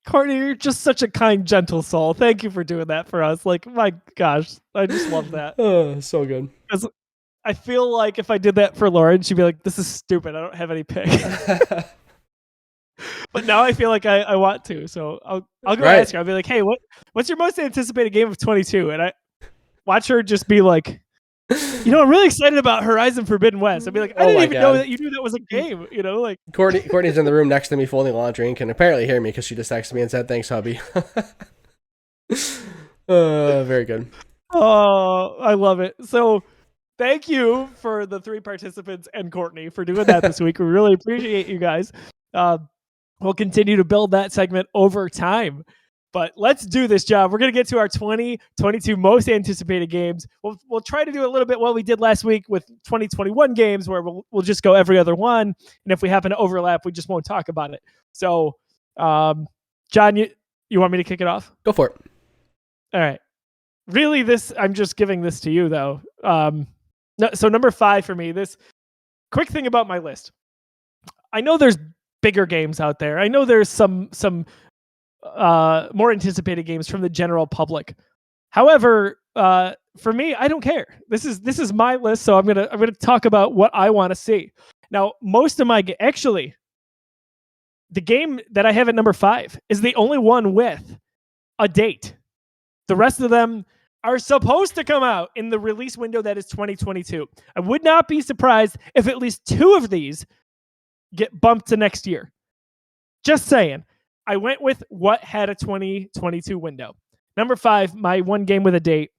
[SPEAKER 1] Courtney, you're just such a kind, gentle soul. Thank you for doing that for us. Like, my gosh, I just love that.
[SPEAKER 2] Oh, so good.
[SPEAKER 1] I feel like if I did that for Lauren, she'd be like, "This is stupid. I don't have any pick." But now I feel like I want to. So I'll go ask her. I'll be like, "Hey, what's your most anticipated game of 22?" And I watch her just be like, "I'm really excited about Horizon Forbidden West." I'd be like, "I didn't even know that you knew that was a game." Like
[SPEAKER 2] Courtney's in the room next to me folding laundry and can apparently hear me because she just texted me and said, "Thanks, hubby." Very good.
[SPEAKER 1] Oh, I love it. So thank you for the 3 participants and Courtney for doing that this week. We really appreciate you guys. We'll continue to build that segment over time. But let's do this job. We're going to get to our 2022 most anticipated games. We'll try to do a little bit what we did last week with 2021 games, where we'll just go every other one. And if we happen to overlap, we just won't talk about it. So, John, you want me to kick it off?
[SPEAKER 2] Go for it.
[SPEAKER 1] All right. Really, I'm just giving this to you, though. So number 5 for me, this quick thing about my list. I know there's bigger games out there. I know there's some more anticipated games from the general public. However, for me, I don't care. This is my list, so I'm gonna talk about what I want to see. Now, most of actually, the game that I have at number 5 is the only one with a date. The rest of them are supposed to come out in the release window that is 2022. I would not be surprised if at least 2 of these get bumped to next year. Just saying. I went with what had a 2022 window. Number 5, my one game with a date.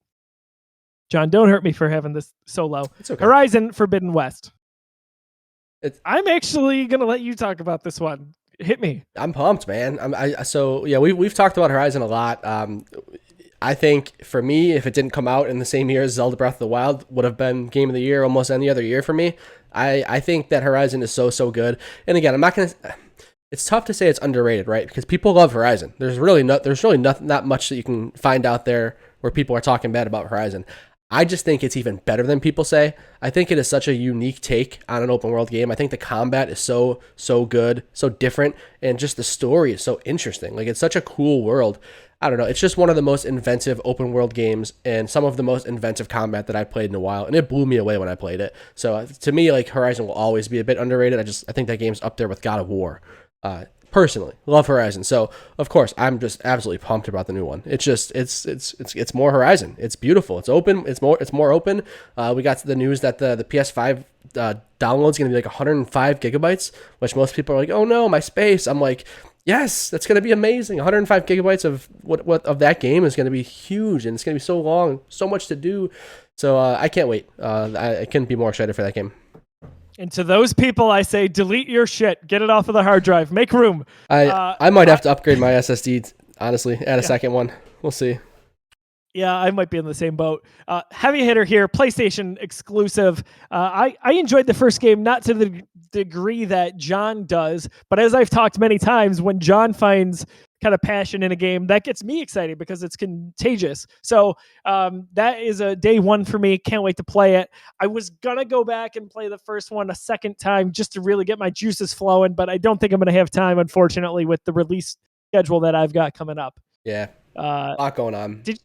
[SPEAKER 1] John, don't hurt me for having this so low.
[SPEAKER 2] It's okay.
[SPEAKER 1] Horizon Forbidden West. I'm actually going to let you talk about this one. Hit me.
[SPEAKER 2] I'm pumped, man. So yeah, we've talked about Horizon a lot. I think for me, if it didn't come out in the same year as Zelda Breath of the Wild, would have been Game of the Year almost any other year for me. I think that Horizon is so good. And again, I'm not gonna. It's tough to say it's underrated, right? Because people love Horizon. There's really not much that you can find out there where people are talking bad about Horizon. I just think it's even better than people say. I think it is such a unique take on an open world game. I think the combat is so good, so different, and just the story is so interesting. Like, it's such a cool world. I don't know. It's just one of the most inventive open world games and some of the most inventive combat that I played in a while, and it blew me away when I played it. So to me, like, Horizon will always be a bit underrated. I think that game's up there with God of War. Personally, love Horizon. So of course, I'm just absolutely pumped about the new one. It's just it's more Horizon. It's beautiful. It's open. It's more open. We got the news that the PS5 download is going to be like 105 gigabytes, which most people are like, oh no, my space. I'm like, yes, that's going to be amazing. 105 gigabytes of what of that game is going to be huge, and it's going to be so long, so much to do. So I can't wait. I couldn't be more excited for that game.
[SPEAKER 1] And to those people, I say, delete your shit. Get it off of the hard drive. Make room.
[SPEAKER 2] I might have to upgrade my SSD, honestly, add a second one. We'll see.
[SPEAKER 1] Yeah, I might be in the same boat. Heavy hitter here, PlayStation exclusive. I enjoyed the first game, not to the degree that John does, but as I've talked many times, when John finds kind of passion in a game, that gets me excited because it's contagious. So that is a day one for me. Can't wait to play it. I was going to go back and play the first one a second time just to really get my juices flowing, but I don't think I'm going to have time, unfortunately, with the release schedule that I've got coming up.
[SPEAKER 2] Yeah, a lot going on.
[SPEAKER 1] Did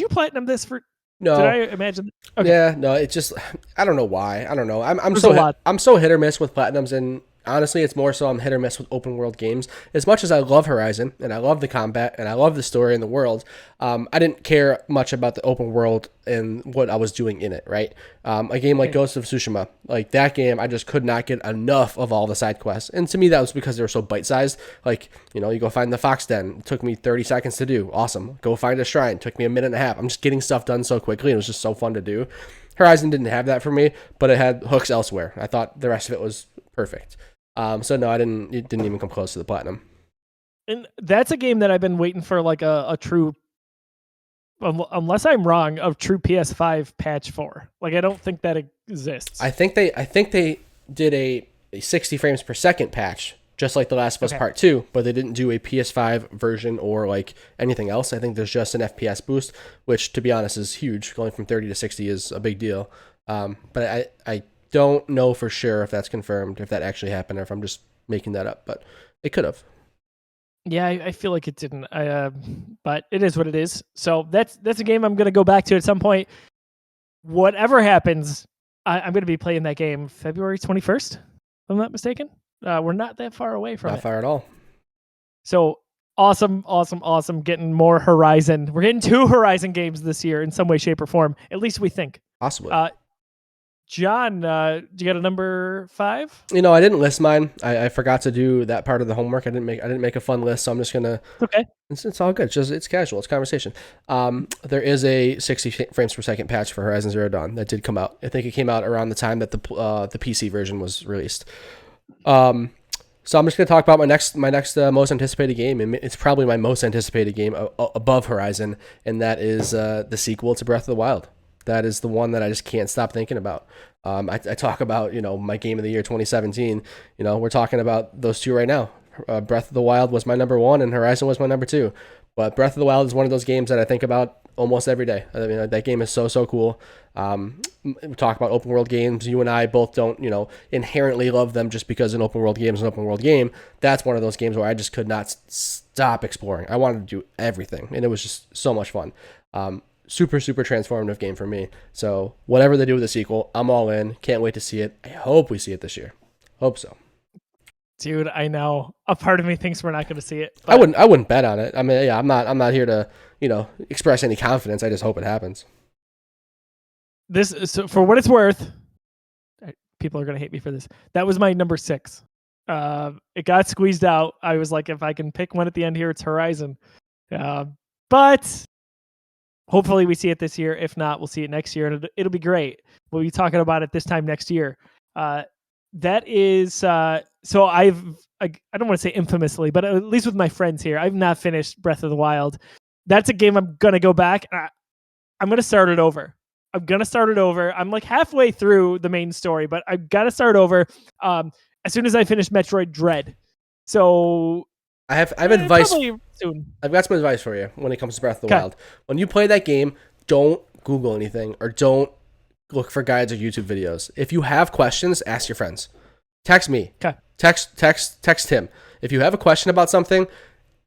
[SPEAKER 1] you platinum this for?
[SPEAKER 2] No.
[SPEAKER 1] Did I imagine? Okay.
[SPEAKER 2] Yeah, no. It's just I don't know why. I don't know. I'm so hit or miss with platinums, and honestly, it's more so I'm hit or miss with open world games. As much as I love Horizon and I love the combat and I love the story and the world, I didn't care much about the open world and what I was doing in it. Right? A game like Ghost of Tsushima, like that game, I just could not get enough of all the side quests, and to me that was because they were so bite sized. Like, you know, you go find the fox den, it took me 30 seconds to do. Awesome. Go find a shrine, took me a minute and a half. I'm just getting stuff done so quickly, and it was just so fun to do. Horizon didn't have that for me, but it had hooks elsewhere. I thought the rest of it was perfect. So no, it didn't even come close to the platinum.
[SPEAKER 1] And that's a game that I've been waiting for, like a true, unless I'm wrong, a true PS5 patch for. Like, I don't think that exists.
[SPEAKER 2] I think they did a 60 frames per second patch, just like The Last of Us Part 2, but they didn't do a PS5 version or like anything else. I think there's just an FPS boost, which, to be honest, is huge. Going from 30 to 60 is a big deal. But I don't know for sure if that's confirmed, if that actually happened, or if I'm just making that up, but it could have.
[SPEAKER 1] Yeah, I feel like it didn't. But it is what it is. So that's a game I'm going to go back to at some point. Whatever happens, I'm going to be playing that game February 21st, if I'm not mistaken. We're not that far away from it.
[SPEAKER 2] Not far at all.
[SPEAKER 1] So awesome. Getting more Horizon. We're getting 2 Horizon games this year in some way, shape, or form. At least we think.
[SPEAKER 2] Possibly.
[SPEAKER 1] John, do you got a number 5?
[SPEAKER 2] You know, I didn't list mine. I forgot to do that part of the homework. I didn't make a fun list, so I'm just gonna.
[SPEAKER 1] Okay.
[SPEAKER 2] It's all good. It's casual. It's conversation. There is a 60 frames per second patch for Horizon Zero Dawn that did come out. I think it came out around the time that the PC version was released. So I'm just gonna talk about my next most anticipated game, and it's probably my most anticipated game above Horizon, and that is the sequel to Breath of the Wild. That is the one that I just can't stop thinking about. I talk about, you know, my game of the year 2017. You know, we're talking about those two right now. Breath of the Wild was my number 1, and Horizon was my number 2. But Breath of the Wild is one of those games that I think about almost every day. I mean, that game is so cool. We talk about open world games. You and I both don't, you know, inherently love them just because an open world game is an open world game. That's one of those games where I just could not stop exploring. I wanted to do everything, and it was just so much fun. Super transformative game for me. So whatever they do with the sequel, I'm all in. Can't wait to see it. I hope we see it this year. Hope so.
[SPEAKER 1] Dude, I know. A part of me thinks we're not going to see it.
[SPEAKER 2] But I wouldn't bet on it. I mean, yeah, I'm not here to, you know, express any confidence. I just hope it happens.
[SPEAKER 1] So for what it's worth, people are going to hate me for this. That was my number 6. It got squeezed out. I was like, if I can pick one at the end here, it's Horizon. But hopefully we see it this year. If not, we'll see it next year, and it'll be great. We'll be talking about it this time next year. That is so I don't want to say infamously, but at least with my friends here, I've not finished Breath of the Wild. That's a game I'm gonna go back. I'm gonna start it over. I'm like halfway through the main story, but I've got to start over as soon as I finish Metroid Dread. So
[SPEAKER 2] I have advice.
[SPEAKER 1] Soon.
[SPEAKER 2] I've got some advice for you when it comes to Breath of the Wild. When you play that game, don't Google anything or don't look for guides or YouTube videos. If you have questions, ask your friends. Text me.
[SPEAKER 1] Okay.
[SPEAKER 2] Text him. If you have a question about something,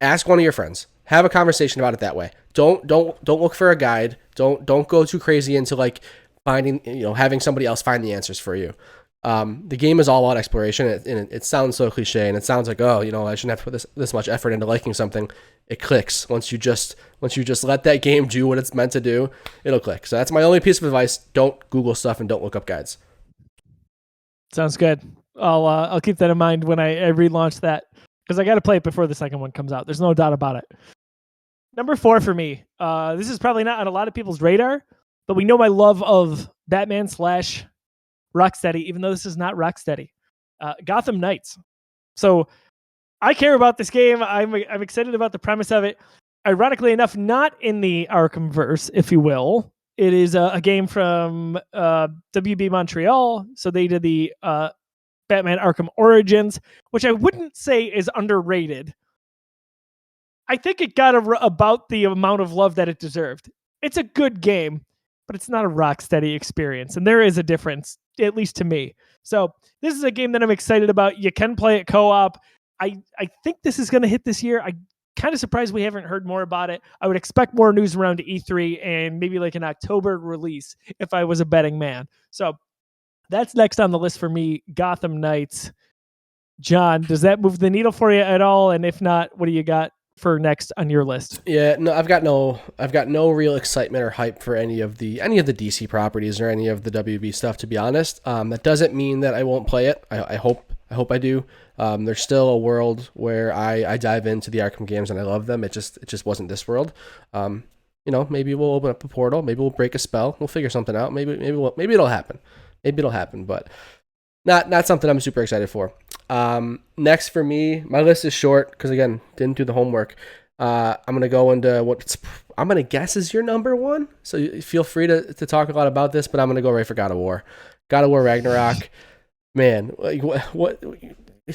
[SPEAKER 2] ask one of your friends. Have a conversation about it that way. Don't look for a guide. Don't go too crazy into like finding, having somebody else find the answers for you. The game is all about exploration, and it sounds so cliche, and it sounds like, I shouldn't have to put this much effort into liking something. It clicks once you just let that game do what it's meant to do. It'll click. So that's my only piece of advice. Don't Google stuff and don't look up guides.
[SPEAKER 1] Sounds good. I'll keep that in mind when I relaunch that, because I got to play it before the second one comes out. There's no doubt about it. Number 4 for me. This is probably not on a lot of people's radar, but we know my love of Batman / Rocksteady, even though this is not Rocksteady. Gotham Knights. So I care about this game. I'm excited about the premise of it. Ironically enough, not in the Arkham verse, if you will. It is a game from WB Montreal. So they did the Batman Arkham Origins, which I wouldn't say is underrated. I think it got about the amount of love that it deserved. It's a good game, but it's not a Rocksteady experience. And there is a difference, at least to me. So this is a game that I'm excited about. You can play it co-op. I think this is going to hit this year. I'm kind of surprised we haven't heard more about it. I would expect more news around E3 and maybe like an October release if I was a betting man. So that's next on the list for me, Gotham Knights. John, does that move the needle for you at all? And if not, what do you got for next on your list?
[SPEAKER 2] Yeah, no, I've got no real excitement or hype for any of the DC properties or any of the WB stuff, to be honest. That doesn't mean that I won't play it. I hope I do. There's still a world where I dive into the Arkham games and I love them. It just wasn't this world. Maybe we'll open up a portal. Maybe we'll break a spell. We'll figure something out. Maybe it'll happen. But not something I'm super excited for. Next for me, my list is short because again, didn't do the homework. I'm gonna go into what I'm gonna guess is your number 1. So feel free to talk a lot about this, but I'm gonna go right for God of War. God of War Ragnarok. Man, like what? Are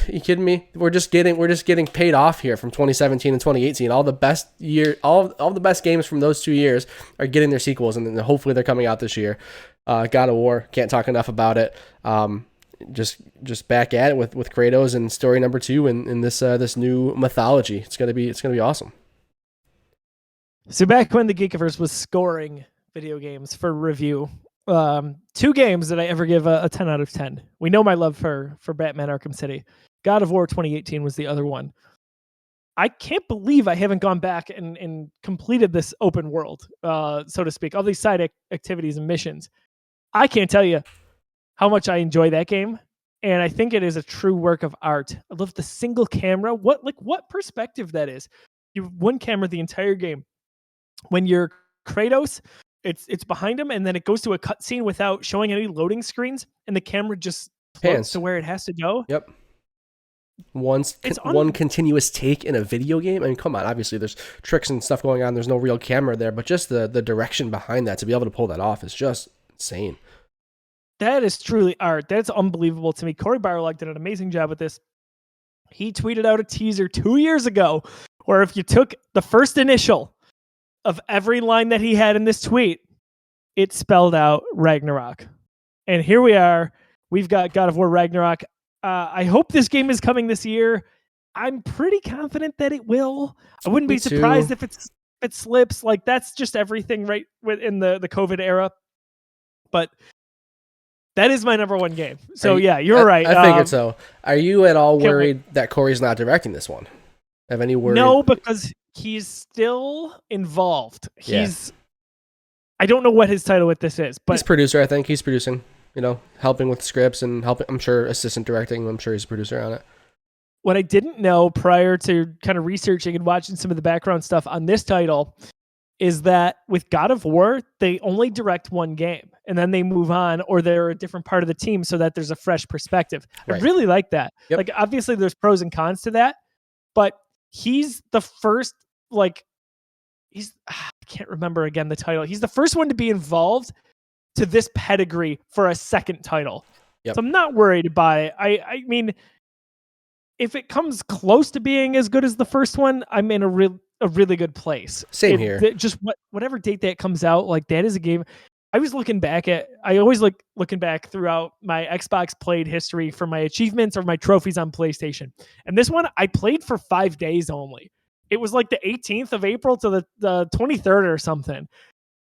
[SPEAKER 2] you kidding me? We're just getting paid off here from 2017 and 2018. All the best games from those 2 years are getting their sequels, and then hopefully they're coming out this year. God of War, can't talk enough about it. Just back at it with Kratos and story number 2 in this new mythology. It's gonna be awesome.
[SPEAKER 1] So back when the Geekiverse was scoring video games for review, 2 games that I ever give a 10 out of 10. We know my love for Batman Arkham City. God of War 2018 was the other one. I can't believe I haven't gone back and completed this open world, so to speak, all these side activities and missions. I can't tell you how much I enjoy that game, and I think it is a true work of art. I love the single camera. What perspective that is. You have one camera the entire game. When you're Kratos, it's behind him, and then it goes to a cutscene without showing any loading screens, and the camera just floats to where it has to go.
[SPEAKER 2] Yep. One continuous take in a video game. I mean, come on. Obviously, there's tricks and stuff going on. There's no real camera there, but just the direction behind that to be able to pull that off is just insane.
[SPEAKER 1] That is truly art. That's unbelievable to me. Cory Barlog did an amazing job with this. He tweeted out a teaser 2 years ago where if you took the first initial of every line that he had in this tweet, it spelled out Ragnarok. And here we are. We've got God of War Ragnarok. I hope this game is coming this year. I'm pretty confident that it will. I wouldn't be surprised if it slips. Like, that's just everything right in the COVID era. But that is my number 1 game. So you're right.
[SPEAKER 2] I figured so. Are you at all worried that Cory's not directing this one? Have any worry?
[SPEAKER 1] No, because he's still involved. I don't know what his title with this is, but
[SPEAKER 2] he's producer. I think he's producing. Helping with scripts and helping. I'm sure assistant directing. I'm sure he's a producer on it.
[SPEAKER 1] What I didn't know prior to kind of researching and watching some of the background stuff on this title is that with God of War, they only direct one game and then they move on, or they're a different part of the team so that there's a fresh perspective.
[SPEAKER 2] Right.
[SPEAKER 1] I really like that.
[SPEAKER 2] Yep.
[SPEAKER 1] Like, obviously there's pros and cons to that, but he's the first, like, I can't remember again the title. He's the first one to be involved to this pedigree for a second title.
[SPEAKER 2] Yep.
[SPEAKER 1] So I'm not worried about it. I mean, if it comes close to being as good as the first one, I'm in a really good place.
[SPEAKER 2] Same here.
[SPEAKER 1] Just whatever date that comes out, like, that is a game. I was looking back at. I always looking back throughout my Xbox played history for my achievements or my trophies on PlayStation. And this one I played for 5 days only. It was like the 18th of April to the 23rd or something.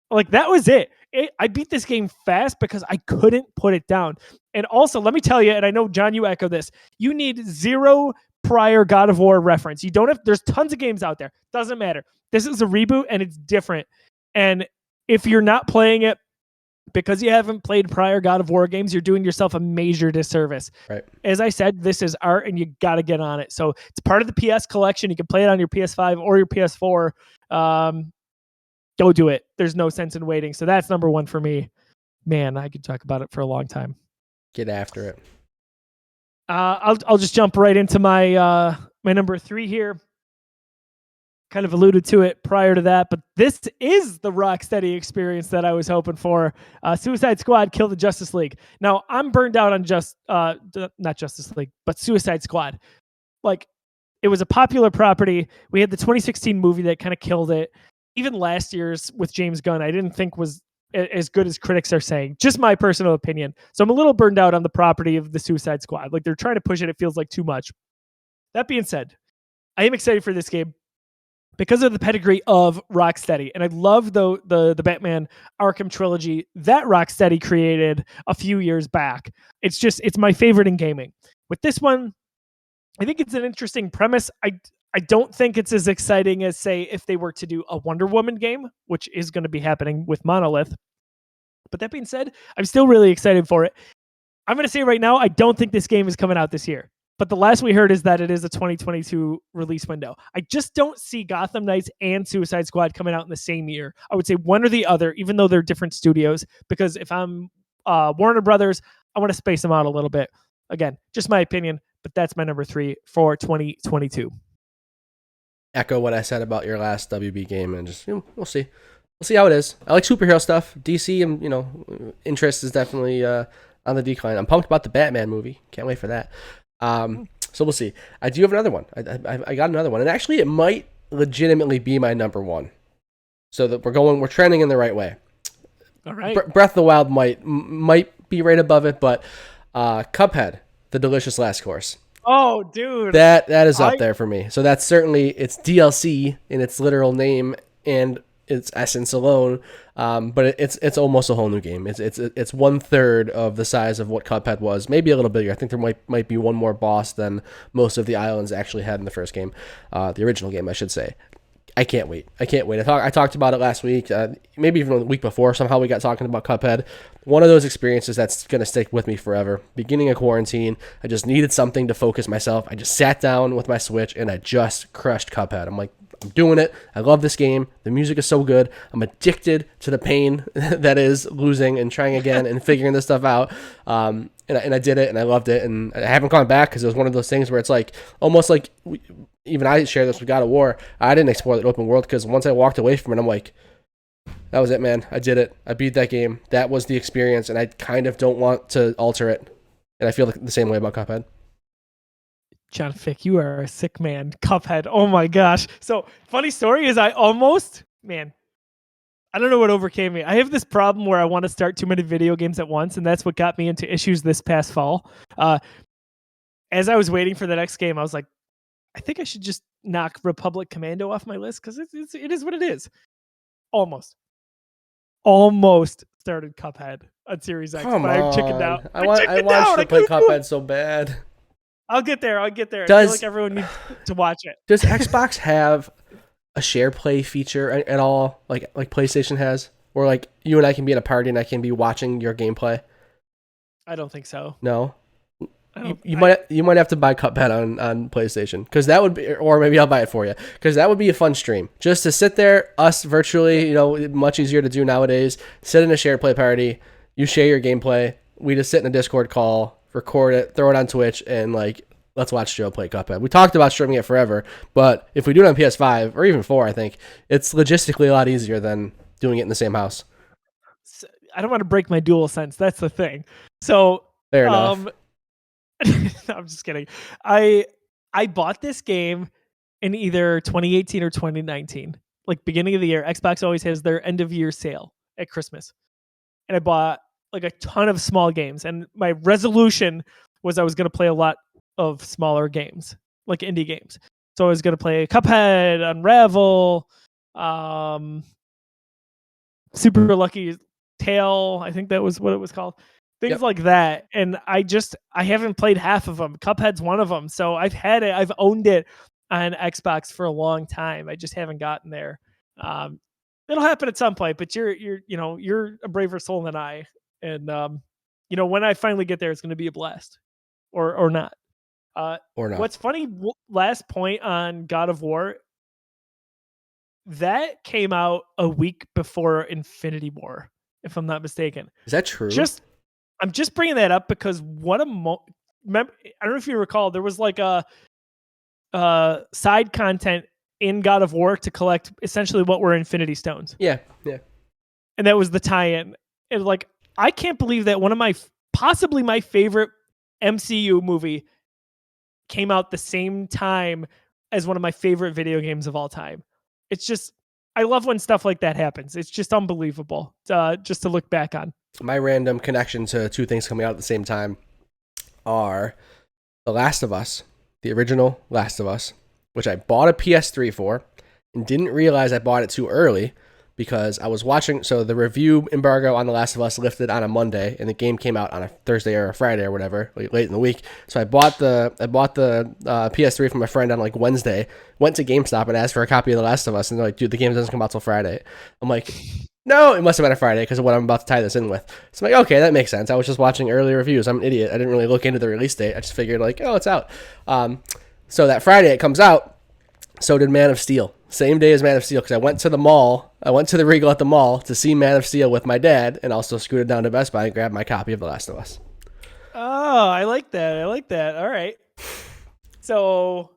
[SPEAKER 1] Like, that was it. I beat this game fast because I couldn't put it down. And also, let me tell you, and I know, John, you echo this, you need 0 prior God of War reference. You don't have, there's tons of games out there. Doesn't matter. This is a reboot and it's different. And if you're not playing it because you haven't played prior God of War games, you're doing yourself a major disservice.
[SPEAKER 2] Right.
[SPEAKER 1] As I said, this is art and you got to get on it. So it's part of the PS collection. You can play it on your PS5 or your PS4. Go do it. There's no sense in waiting. So that's number 1 for me. Man, I could talk about it for a long time.
[SPEAKER 2] Get after it.
[SPEAKER 1] I'll just jump right into my my number 3 here. Kind of alluded to it prior to that, but this is the Rocksteady experience that I was hoping for. Suicide Squad: Kill the Justice League. Now, I'm burned out on not Justice League, but Suicide Squad. Like, it was a popular property. We had the 2016 movie that kind of killed it. Even last year's with James Gunn, I didn't think was as good as critics are saying. Just my personal opinion. So I'm a little burned out on the property of the Suicide Squad. Like, they're trying to push it. It feels like too much. That being said, I am excited for this game because of the pedigree of Rocksteady. And I love the Batman Arkham trilogy that Rocksteady created a few years back. It's my favorite in gaming. With this one, I think it's an interesting premise. I don't think it's as exciting as, say, if they were to do a Wonder Woman game, which is going to be happening with Monolith. But that being said, I'm still really excited for it. I'm going to say right now, I don't think this game is coming out this year. But the last we heard is that it is a 2022 release window. I just don't see Gotham Knights and Suicide Squad coming out in the same year. I would say one or the other, even though they're different studios, because if I'm Warner Brothers, I want to space them out a little bit. Again, just my opinion, but that's my number 3 for 2022.
[SPEAKER 2] Echo what I said about your last WB game, and just, we'll see. We'll see how it is. I like superhero stuff. DC, and interest is definitely on the decline. I'm pumped about the Batman movie. Can't wait for that. So we'll see. I do have another one. I got another one, and actually, it might legitimately be my number 1. So that we're trending in the right way.
[SPEAKER 1] All right.
[SPEAKER 2] Breath of the Wild might be right above it, but Cuphead, The Delicious Last Course.
[SPEAKER 1] Oh, dude.
[SPEAKER 2] That is up there for me. So that's certainly, it's DLC in its literal name and its essence alone. But it's almost a whole new game. It's 1/3 of the size of what Cuphead was, maybe a little bigger. I think there might be one more boss than most of the islands actually had in the first game, the original game, I should say. I can't wait. I talked about it last week, maybe even the week before. Somehow we got talking about Cuphead. One of those experiences that's going to stick with me forever. Beginning of quarantine, I just needed something to focus myself. I just sat down with my Switch and I just crushed Cuphead. I'm like, I'm doing it. I love this game. The music is so good. I'm addicted to the pain that is losing and trying again and figuring this stuff out. And I did it, and I loved it, and I haven't gone back because it was one of those things where it's like almost like even I share this with God of War. I didn't explore the open world because once I walked away from it, I'm like, that was it, man. I did it. I beat that game. That was the experience, and I kind of don't want to alter it. And I feel the same way about Cuphead.
[SPEAKER 1] John Fick, you are a sick man. Cuphead. Oh my gosh. So, funny story is I don't know what overcame me. I have this problem where I want to start too many video games at once, and that's what got me into issues this past fall. As I was waiting for the next game, I was like, I think I should just knock Republic Commando off my list because it is what it is. Almost started Cuphead on Series X, but I chickened out.
[SPEAKER 2] I want to play Cuphead so bad.
[SPEAKER 1] I'll get there. I feel like everyone needs to watch it.
[SPEAKER 2] Does Xbox have a share play feature at all, like PlayStation has, or like you and I can be in a party and I can be watching your gameplay?
[SPEAKER 1] I don't think so.
[SPEAKER 2] No. You might have to buy Cuphead on PlayStation, because that would be, or maybe I'll buy it for you, because that would be a fun stream. Just to sit there, us virtually, much easier to do nowadays. Sit in a shared play party, you share your gameplay, we just sit in a Discord call, record it, throw it on Twitch, and let's watch Joe play Cuphead. We talked about streaming it forever, but if we do it on PS5 or even 4, I think it's logistically a lot easier than doing it in the same house.
[SPEAKER 1] I don't want to break my DualSense. That's the thing. So
[SPEAKER 2] fair enough.
[SPEAKER 1] No, I'm just kidding. I bought this game in either 2018 or 2019, like beginning of the year. Xbox always has their end of year sale at Christmas, and I bought like a ton of small games. And my resolution was I was going to play a lot of smaller games, like indie games. So I was going to play Cuphead, Unravel, Super Lucky Tale. I think that was what it was called. Things like that. And I haven't played half of them. Cuphead's one of them. So I've had it. I've owned it on Xbox for a long time. I just haven't gotten there. It'll happen at some point, but you're a braver soul than I. And, when I finally get there, it's going to be a blast or not.
[SPEAKER 2] Or not.
[SPEAKER 1] What's funny, last point on God of War, that came out a week before Infinity War, if I'm not mistaken.
[SPEAKER 2] Is that true?
[SPEAKER 1] I'm just bringing that up because I don't know if you recall, there was like a side content in God of War to collect essentially what were Infinity Stones.
[SPEAKER 2] Yeah.
[SPEAKER 1] And that was the tie-in. And I can't believe that one of possibly my favorite MCU movie came out the same time as one of my favorite video games of all time. It's just, I love when stuff like that happens. It's just unbelievable just to look back on.
[SPEAKER 2] My random connection to two things coming out at the same time are The Last of Us, the original Last of Us, which I bought a PS3 for and didn't realize I bought it too early because I was watching. So the review embargo on The Last of Us lifted on a Monday, and the game came out on a Thursday or a Friday or whatever, late in the week. So I bought the PS3 from a friend on Wednesday. Went to GameStop and asked for a copy of The Last of Us, and they're like, "Dude, the game doesn't come out till Friday." I'm like, "No, it must have been a Friday because of what I'm about to tie this in with." So I'm like, "Okay, that makes sense. I was just watching early reviews. I'm an idiot. I didn't really look into the release date. I just figured it's out." So that Friday it comes out. So did Man of Steel. Same day as Man of Steel, because I went to the mall. I went to the Regal at the mall to see Man of Steel with my dad, and also scooted down to Best Buy and grabbed my copy of The Last of Us.
[SPEAKER 1] Oh, I like that. All right. So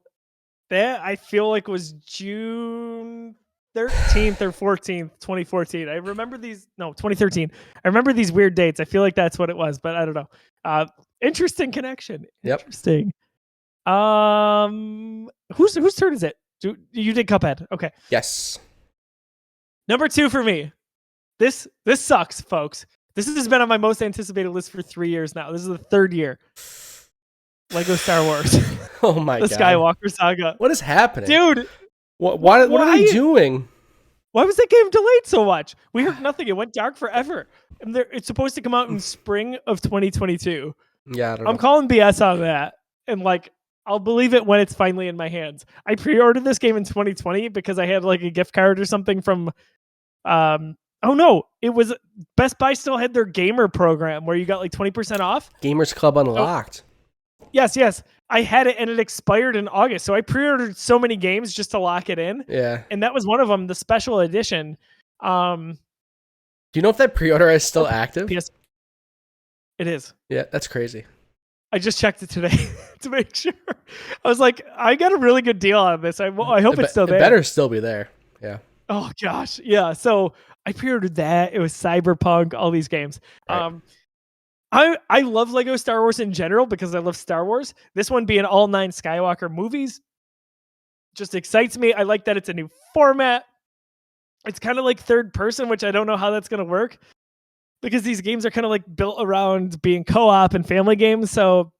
[SPEAKER 1] that I feel like was June 13th or 14th, 2014. I remember 2013. I remember these weird dates. I feel like that's what it was, but I don't know. Interesting connection.
[SPEAKER 2] Yep.
[SPEAKER 1] Interesting. Whose turn is it? You did Cuphead. Okay.
[SPEAKER 2] Yes.
[SPEAKER 1] Number 2 for me. This sucks, folks. This has been on my most anticipated list for 3 years now. This is the 3rd year. Lego Star Wars.
[SPEAKER 2] Oh my God.
[SPEAKER 1] The Skywalker Saga.
[SPEAKER 2] What is happening?
[SPEAKER 1] Dude.
[SPEAKER 2] What are they doing?
[SPEAKER 1] Why was that game delayed so much? We heard nothing. It went dark forever. And it's supposed to come out in spring of 2022.
[SPEAKER 2] Yeah, I don't know.
[SPEAKER 1] I'm calling BS on that. And I'll believe it when it's finally in my hands. I pre-ordered this game in 2020 because I had a gift card or something from oh no, it was Best Buy still had their gamer program where you got 20% off.
[SPEAKER 2] Gamers Club Unlocked.
[SPEAKER 1] Yes. I had it and it expired in August. So I pre-ordered so many games just to lock it in.
[SPEAKER 2] Yeah.
[SPEAKER 1] And that was one of them, the special edition.
[SPEAKER 2] Do you know if that pre-order is still active?
[SPEAKER 1] Yes. It is.
[SPEAKER 2] Yeah, that's crazy.
[SPEAKER 1] I just checked it today to make sure. I was like, I got a really good deal on this. I hope it's still there.
[SPEAKER 2] It better still be there. Yeah.
[SPEAKER 1] Oh gosh. Yeah. So I pre-ordered that. It was Cyberpunk, all these games.
[SPEAKER 2] Right.
[SPEAKER 1] I love Lego Star Wars in general because I love Star Wars. This one being all 9 Skywalker movies just excites me. I like that it's a new format. It's kind of like third person, which I don't know how that's going to work, because these games are kind of built around being co-op and family games. So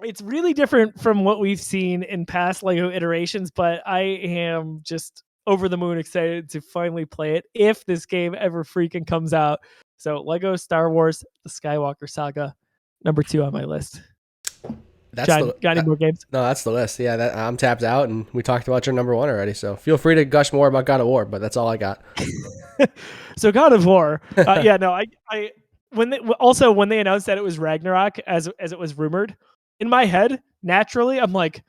[SPEAKER 1] it's really different from what we've seen in past Lego iterations, but I am just over the moon excited to finally play it if this game ever freaking comes out. So Lego Star Wars, the Skywalker Saga, number 2 on my list. John, got any more games?
[SPEAKER 2] No, that's the list. Yeah, I'm tapped out, and we talked about your number 1 already. So feel free to gush more about God of War, but that's all I got.
[SPEAKER 1] So God of War, I when they announced that it was Ragnarok, as it was rumored, in my head, naturally, I'm like,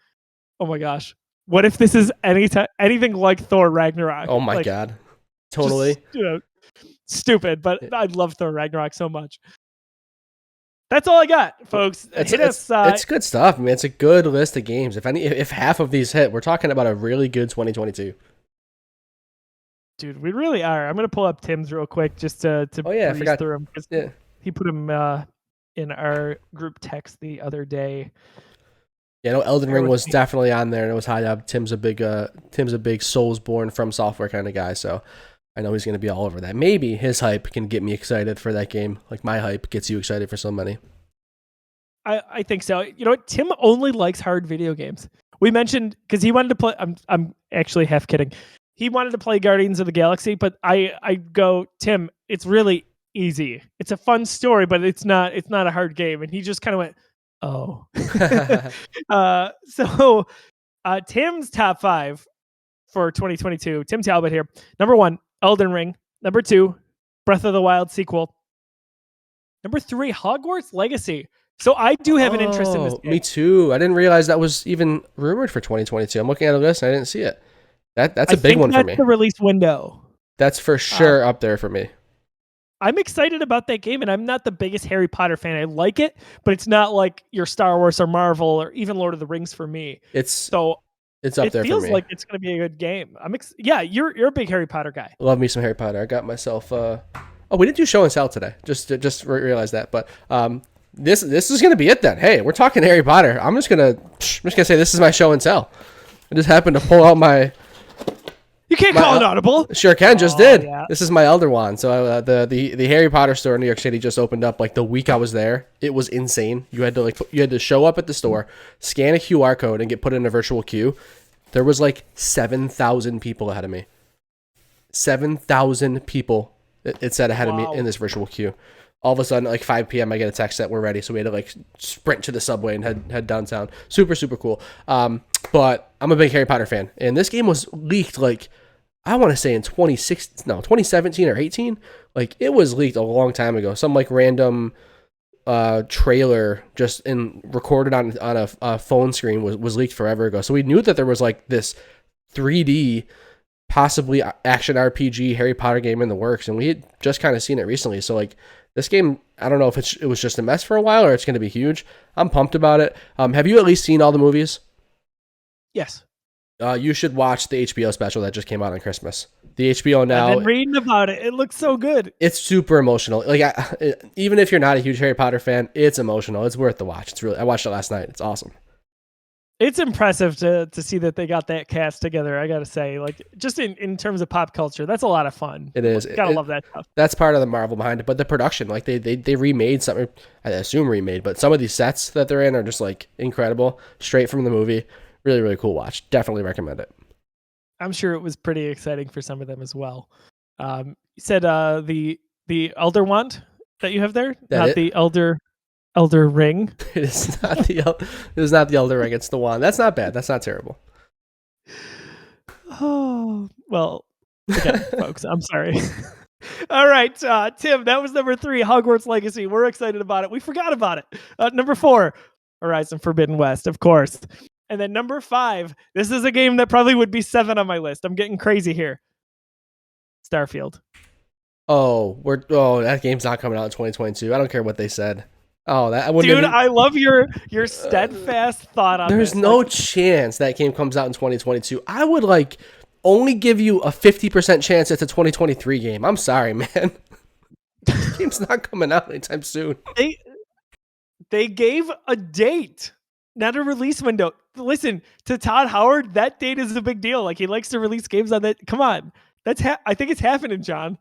[SPEAKER 1] oh my gosh, what if this is anything like Thor Ragnarok?
[SPEAKER 2] Oh my
[SPEAKER 1] like,
[SPEAKER 2] god, totally.
[SPEAKER 1] Just, stupid, but I love Thor Ragnarok so much. That's all I got, folks.
[SPEAKER 2] It's good stuff. I mean, it's a good list of games. If half of these hit, we're talking about a really good 2022.
[SPEAKER 1] Dude, we really are. I'm gonna pull up Tim's real quick just to
[SPEAKER 2] I forgot
[SPEAKER 1] through him.
[SPEAKER 2] Yeah.
[SPEAKER 1] He put him in our group text the other day.
[SPEAKER 2] Yeah, no, Elden Ring was definitely on there, and it was high up. Tim's a big Soulsborne from software kind of guy, so I know he's going to be all over that. Maybe his hype can get me excited for that game, like my hype gets you excited for so many.
[SPEAKER 1] I think so. You know what? Tim only likes hard video games. We mentioned because he wanted to play. I'm actually half kidding. He wanted to play Guardians of the Galaxy, but I go, Tim, it's really easy. It's a fun story, but it's not a hard game. And he just kind of went, oh. So Tim's top 5 for 2022. Tim Talbot here. Number 1, Elden Ring. Number 2, Breath of the Wild sequel. Number 3, Hogwarts Legacy. So I do have an interest in this game.
[SPEAKER 2] Me too. I didn't realize that was even rumored for 2022. I'm looking at a list and I didn't see it. That's a big one for me.
[SPEAKER 1] That's the release window.
[SPEAKER 2] That's for sure up there for me.
[SPEAKER 1] I'm excited about that game, and I'm not the biggest Harry Potter fan. I like it, but it's not like your Star Wars or Marvel or even Lord of the Rings for me.
[SPEAKER 2] It's up there for me.
[SPEAKER 1] It feels like it's going to be a good game. You're a big Harry Potter guy.
[SPEAKER 2] Love me some Harry Potter. I got myself. We didn't do show and tell today. Just realized that, but this is going to be it then. Hey, we're talking Harry Potter. I'm just gonna say this is my show and tell. I just happened to pull out my.
[SPEAKER 1] You can't call it audible.
[SPEAKER 2] Sure can. Just did.
[SPEAKER 1] Yeah.
[SPEAKER 2] This is my Elder Wand. So the Harry Potter store in New York City just opened up like the week I was there. It was insane. You had to show up at the store, scan a QR code, and get put in a virtual queue. There was like 7,000 people ahead of me. 7,000 people. It said ahead of me in this virtual queue. All of a sudden, like 5 p.m., I get a text that we're ready. So we had to like sprint to the subway and head downtown. Super, super cool. But I'm a big Harry Potter fan. And this game was leaked like, I want to say in 2017 or 18. Like it was leaked a long time ago. Some like random trailer just recorded on a phone screen was leaked forever ago. So we knew that there was like this 3D possibly action RPG Harry Potter game in the works. And we had just kind of seen it recently. So like, this game, I don't know if it was just a mess for a while or it's going to be huge. I'm pumped about it. Have you at least seen all the movies?
[SPEAKER 1] Yes.
[SPEAKER 2] You should watch the HBO special that just came out on Christmas. The HBO Now.
[SPEAKER 1] I've been reading about it. It looks so good.
[SPEAKER 2] It's super emotional. Like even if you're not a huge Harry Potter fan, it's emotional. It's worth the watch. I watched it last night. It's awesome.
[SPEAKER 1] It's impressive to see that they got that cast together. I got to say, like just in terms of pop culture, that's a lot of fun.
[SPEAKER 2] It is.
[SPEAKER 1] Gotta love that stuff.
[SPEAKER 2] That's part of the Marvel behind it. But the production, like they remade something, I assume remade, but some of these sets that they're in are just like incredible, straight from the movie. Really, really cool watch. Definitely recommend it.
[SPEAKER 1] I'm sure it was pretty exciting for some of them as well. You said the Elder Wand that you have there, the Elder Ring.
[SPEAKER 2] It is not the Elder Ring. It's the wand. That's not bad. That's not terrible.
[SPEAKER 1] Oh well, again, folks. I'm sorry. All right, Tim. That was number 3, Hogwarts Legacy. We're excited about it. We forgot about it. Number 4, Horizon Forbidden West, of course. And then number 5, this is a game that probably would be 7 on my list. I'm getting crazy here. Starfield.
[SPEAKER 2] That game's not coming out in 2022. I don't care what they said.
[SPEAKER 1] Dude, I love your steadfast thought on
[SPEAKER 2] There's
[SPEAKER 1] this.
[SPEAKER 2] no chance that game comes out in 2022. I would like only give you a 50% chance it's a 2023 game. I'm sorry, man. This game's not coming out anytime soon.
[SPEAKER 1] They gave a date, not a release window. Listen, to Todd Howard, that date is a big deal. Like he likes to release games on that. Come on. I think it's happening, John.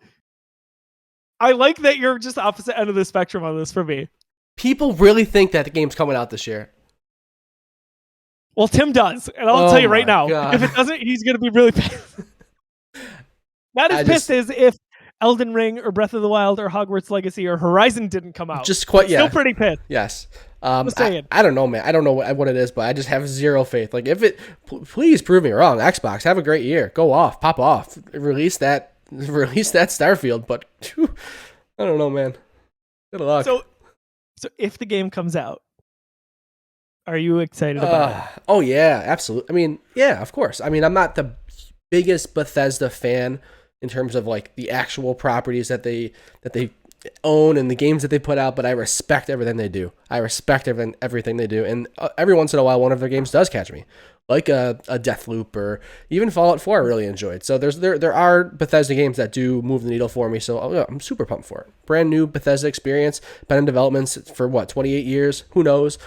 [SPEAKER 1] I like that you're just opposite end of the spectrum on this for me.
[SPEAKER 2] People really think that the game's coming out this year.
[SPEAKER 1] Well, Tim does, and I'll tell you right now,
[SPEAKER 2] God.
[SPEAKER 1] if it doesn't, he's going to be really pissed. Not as pissed as if Elden Ring or Breath of the Wild or Hogwarts Legacy or Horizon didn't come out. Still pretty pissed.
[SPEAKER 2] Yes.
[SPEAKER 1] I'm saying.
[SPEAKER 2] I don't know, man. I don't know what it is, but I just have zero faith. Like, please prove me wrong. Xbox, have a great year. Go off, pop off, release that Starfield. But I don't know, man. Good luck.
[SPEAKER 1] So if the game comes out, Are you excited about it?
[SPEAKER 2] Oh yeah, absolutely. I mean, yeah, of course. I mean, I'm not the biggest Bethesda fan in terms of like the actual properties that they own and the games that they put out, but I respect everything they do. I respect everything they do, and every once in a while, one of their games does catch me, like a Deathloop or even Fallout 4. I really enjoyed. So there are Bethesda games that do move the needle for me. So yeah, I'm super pumped for it. Brand new Bethesda experience. Been in development for what 28 years? Who knows?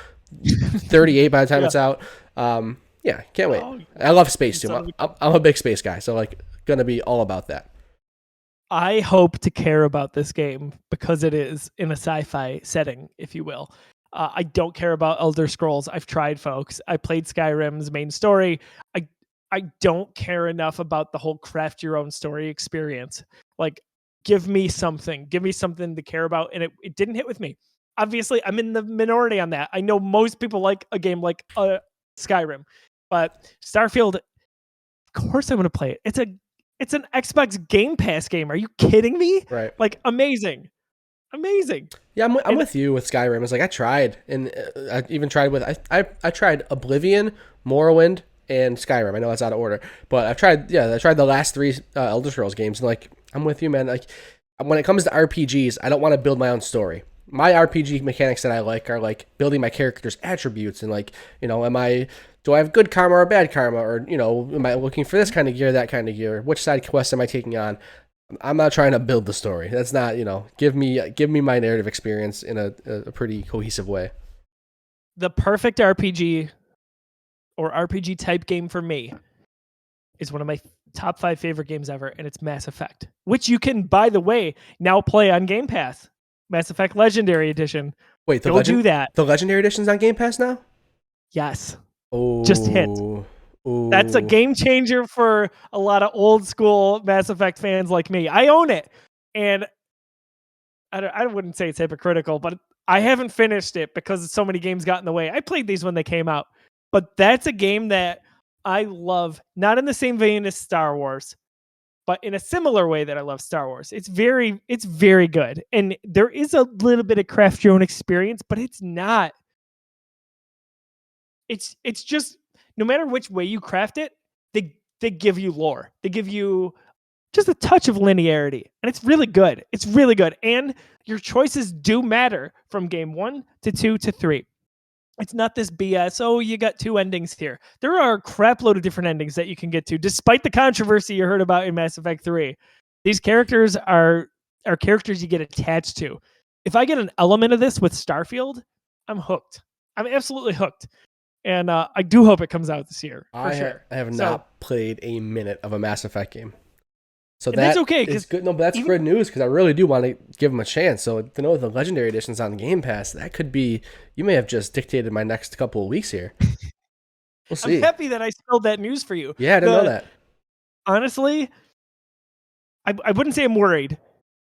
[SPEAKER 2] 38 by the time it's out. Yeah, can't wait.
[SPEAKER 1] Oh,
[SPEAKER 2] I love space too.
[SPEAKER 1] son
[SPEAKER 2] I'm a big space guy, so like gonna be all about that.
[SPEAKER 1] I hope to care about this game because it is in a sci-fi setting, if you will. I don't care about Elder Scrolls. I've tried, folks. I played Skyrim's main story. I I don't care enough about the whole craft your own story experience. Like, give me something. Give me something to care about. And it didn't hit with me. Obviously, I'm in the minority on that. I know most people like a game like Skyrim, but Starfield, of course I want to play it. It's an Xbox Game Pass game. Are you kidding me?
[SPEAKER 2] Right.
[SPEAKER 1] Like, amazing. Amazing.
[SPEAKER 2] Yeah, I'm with you with Skyrim. It's like I tried, and I even tried with I tried Oblivion, Morrowind, and Skyrim. I know that's out of order, but I tried the last three Elder Scrolls games, and like I'm with you, man. Like when it comes to RPGs, I don't want to build my own story. My RPG mechanics that I like are like building my character's attributes and like, you know, do I have good karma or bad karma, or, you know, am I looking for this kind of gear, that kind of gear? Which side quest am I taking on? I'm not trying to build the story. That's not, you know, give me my narrative experience in a pretty cohesive way.
[SPEAKER 1] The perfect RPG or RPG type game for me is one of my top 5 favorite games ever, and it's Mass Effect, which you can, by the way, now play on Game Pass. Mass Effect Legendary Edition.
[SPEAKER 2] Wait,
[SPEAKER 1] do that.
[SPEAKER 2] The Legendary Edition's on Game Pass now?
[SPEAKER 1] Yes.
[SPEAKER 2] Oh,
[SPEAKER 1] just hit.
[SPEAKER 2] Ooh.
[SPEAKER 1] That's a game changer for a lot of old school Mass Effect fans like me. I own it, and I wouldn't say it's hypocritical, but I haven't finished it because so many games got in the way. I played these when they came out, but that's a game that I love, not in the same vein as Star Wars, but in a similar way that I love Star Wars. It's very good, and there is a little bit of craft your own experience, but it's not. It's just, no matter which way you craft it, they give you lore. They give you just a touch of linearity, and it's really good. It's really good, and your choices do matter from game 1 to 2 to 3. It's not this BS, oh, you got 2 endings here. There are a crap load of different endings that you can get to, despite the controversy you heard about in Mass Effect 3. These characters are characters you get attached to. If I get an element of this with Starfield, I'm hooked. I'm absolutely hooked. And I do hope it comes out this year, for sure.
[SPEAKER 2] I have not played a minute of a Mass Effect game. So
[SPEAKER 1] that's okay.
[SPEAKER 2] Is good. No, but that's good news because I really do want to give them a chance. So to know the Legendary Edition's on Game Pass, that could be, you may have just dictated my next couple of weeks here. We'll see.
[SPEAKER 1] I'm happy that I spilled that news for you.
[SPEAKER 2] Yeah, I didn't know that.
[SPEAKER 1] Honestly, I wouldn't say I'm worried.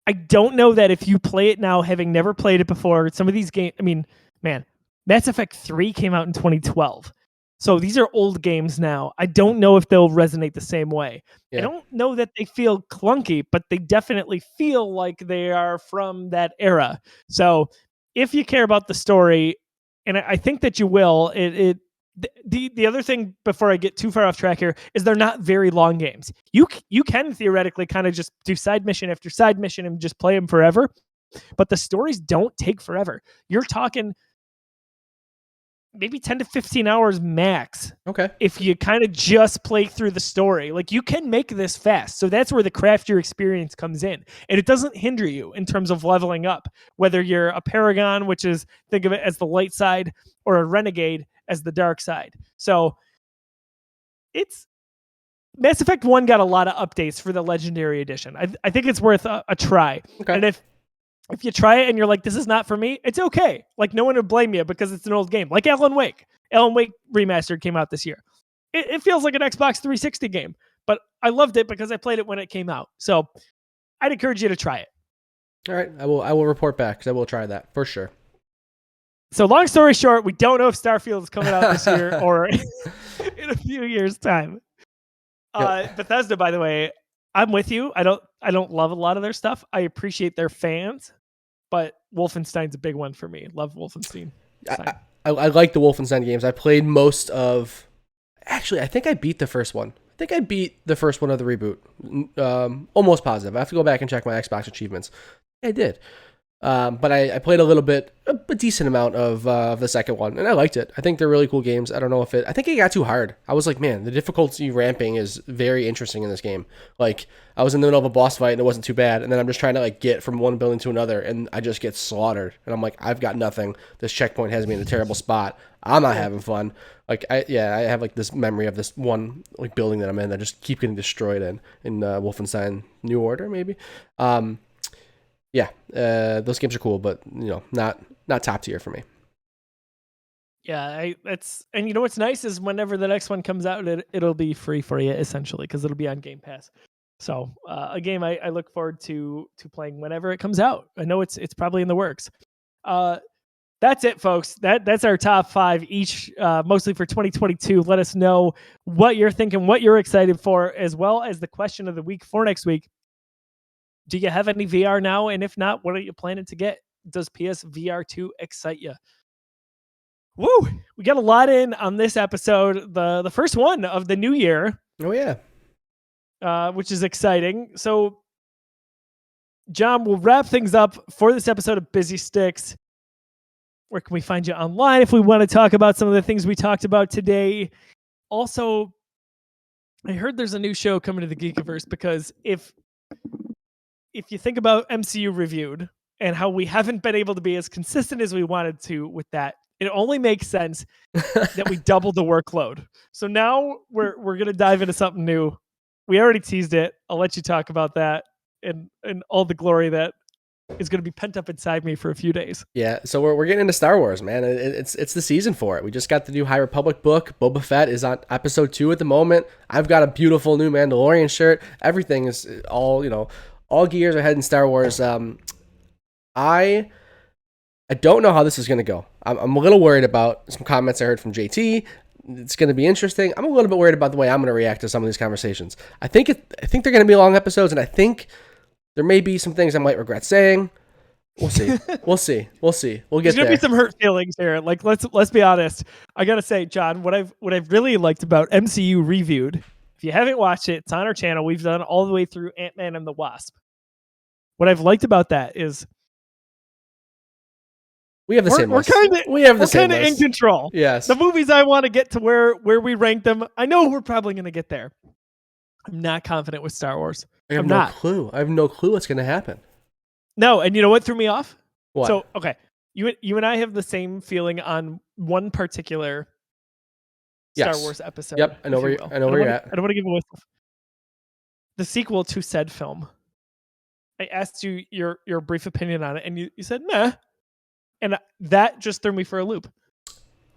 [SPEAKER 1] I don't know that if you play it now, having never played it before, some of these games, I mean, man, Mass Effect 3 came out in 2012. So these are old games now. I don't know if they'll resonate the same way. Yeah. I don't know that they feel clunky, but they definitely feel like they are from that era. So if you care about the story, and I think that you will, the other thing before I get too far off track here is they're not very long games. You can theoretically kind of just do side mission after side mission and just play them forever, but the stories don't take forever. You're talking maybe 10 to 15 hours max.
[SPEAKER 2] Okay.
[SPEAKER 1] If you kind of just play through the story, like you can make this fast. So that's where the craft your experience comes in. And it doesn't hinder you in terms of leveling up, whether you're a Paragon, which is, think of it as the light side, or a Renegade as the dark side. So it's, Mass Effect 1 got a lot of updates for the Legendary Edition. I think it's worth a try.
[SPEAKER 2] Okay.
[SPEAKER 1] And if you try it and you're like, this is not for me, it's okay. Like, no one would blame you because it's an old game. Like Alan Wake. Alan Wake Remastered came out this year. It feels like an Xbox 360 game, but I loved it because I played it when it came out. So I'd encourage you to try it.
[SPEAKER 2] All right. I will report back because I will try that for sure.
[SPEAKER 1] So long story short, we don't know if Starfield is coming out this year or in a few years' time. Yep. Bethesda, by the way, I'm with you. I don't love a lot of their stuff. I appreciate their fans, but Wolfenstein's a big one for me. Love Wolfenstein.
[SPEAKER 2] I like the Wolfenstein games. I played most of. Actually, I think I beat the first one. I think I beat the first one of the reboot. Almost positive. I have to go back and check my Xbox achievements. I did. But I played a little bit, a decent amount of the second one, and I liked it. I think they're really cool games. I don't know if I think it got too hard. I was like, man, the difficulty ramping is very interesting in this game. Like, I was in the middle of a boss fight and it wasn't too bad, and then I'm just trying to like get from one building to another, and I just get slaughtered. And I'm like, I've got nothing. This checkpoint has me in a terrible spot. I'm not having fun. Like, I have like this memory of this one like building that I'm in that I just keep getting destroyed in Wolfenstein New Order, maybe. Yeah, those games are cool, but not top tier for me.
[SPEAKER 1] Yeah, and you know what's nice is whenever the next one comes out, it'll be free for you essentially because it'll be on Game Pass. So a game I look forward to playing whenever it comes out. I know it's probably in the works. That's it, folks. That's our top 5 each, mostly for 2022. Let us know what you're thinking, what you're excited for, as well as the question of the week for next week. Do you have any VR now? And if not, what are you planning to get? Does PSVR 2 excite you? Woo! We got a lot in on this episode, the first one of the new year.
[SPEAKER 2] Oh, yeah.
[SPEAKER 1] Which is exciting. So, John, we'll wrap things up for this episode of Busy Sticks. Where can we find you online if we want to talk about some of the things we talked about today? Also, I heard there's a new show coming to the Geekiverse because if you think about MCU Reviewed and how we haven't been able to be as consistent as we wanted to with that, it only makes sense that we double the workload. So now we're going to dive into something new. We already teased it. I'll let you talk about that and all the glory that is going to be pent up inside me for a few days.
[SPEAKER 2] Yeah, so we're getting into Star Wars, man. It's the season for it. We just got the new High Republic book. Boba Fett is on episode 2 at the moment. I've got a beautiful new Mandalorian shirt. Everything is all gears are heading Star Wars. I don't know how this is going to go. I'm a little worried about some comments I heard from JT. It's going to be interesting. I'm a little bit worried about the way I'm going to react to some of these conversations. I think they're going to be long episodes, and I think there may be some things I might regret saying. We'll see. We'll see. We'll get there.
[SPEAKER 1] There's going to be some hurt feelings here. Like let's be honest. I got to say, John, what I've really liked about MCU Reviewed, if you haven't watched it, it's on our channel. We've done all the way through Ant-Man and the Wasp. What I've liked about that is
[SPEAKER 2] we have the same list.
[SPEAKER 1] We're kind of in control.
[SPEAKER 2] Yes.
[SPEAKER 1] The movies I want to get to where we rank them, I know we're probably going to get there. I'm not confident with Star Wars.
[SPEAKER 2] I have no clue. I have no clue what's going to happen.
[SPEAKER 1] No, and you know what threw me off?
[SPEAKER 2] What?
[SPEAKER 1] So, okay, you and I have the same feeling on one particular Star Wars episode.
[SPEAKER 2] Yep, I know where you're at.
[SPEAKER 1] I don't want to give away stuff. The sequel to said film. I asked you your brief opinion on it, and you said, nah. And that just threw me for a loop.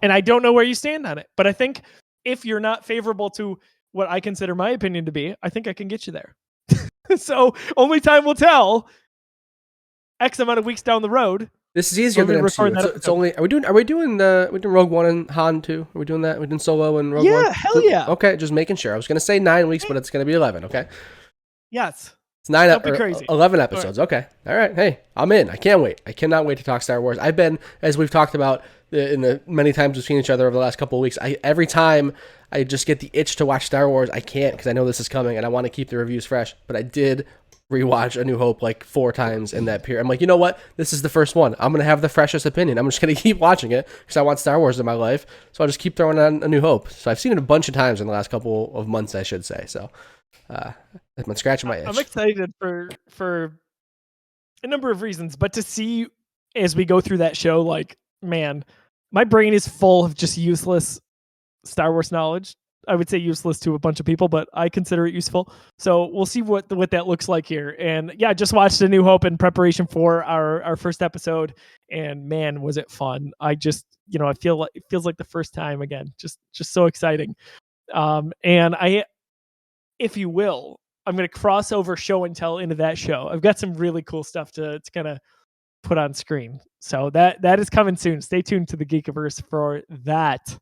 [SPEAKER 1] And I don't know where you stand on it. But I think if you're not favorable to what I consider my opinion to be, I think I can get you there. So only time will tell. X amount of weeks down the road.
[SPEAKER 2] This is easier than MCU. It's only. Are we doing Rogue One and Han too? Are we doing that? We're doing Solo and Rogue One?
[SPEAKER 1] Yeah, hell yeah.
[SPEAKER 2] Okay, just making sure. I was gonna say 9 weeks, but it's gonna be 11. Okay.
[SPEAKER 1] Yes.
[SPEAKER 2] It's 11 episodes. All right. Okay. All right. Hey, I'm in. I can't wait. I cannot wait to talk Star Wars. I've been, as we've talked about in the many times we've seen each other over the last couple of weeks, every time I just get the itch to watch Star Wars, I can't because I know this is coming and I want to keep the reviews fresh. But I did rewatch A New Hope like 4 times in that period. I'm like, you know what? This is the first one. I'm going to have the freshest opinion. I'm just going to keep watching it because I want Star Wars in my life. So I'll just keep throwing on A New Hope. So I've seen it a bunch of times in the last couple of months, I should say. So I've been scratching my itch.
[SPEAKER 1] I'm excited for a number of reasons, but to see as we go through that show, like, man, my brain is full of just useless Star Wars knowledge. I would say useless to a bunch of people, but I consider it useful. So we'll see what that looks like here. And yeah, just watched A New Hope in preparation for our first episode, and man, was it fun. I just, I feel like it feels like the first time again. Just so exciting. And if you will, I'm going to cross over show and tell into that show. I've got some really cool stuff to kind of put on screen. So that is coming soon. Stay tuned to the Geekiverse for that.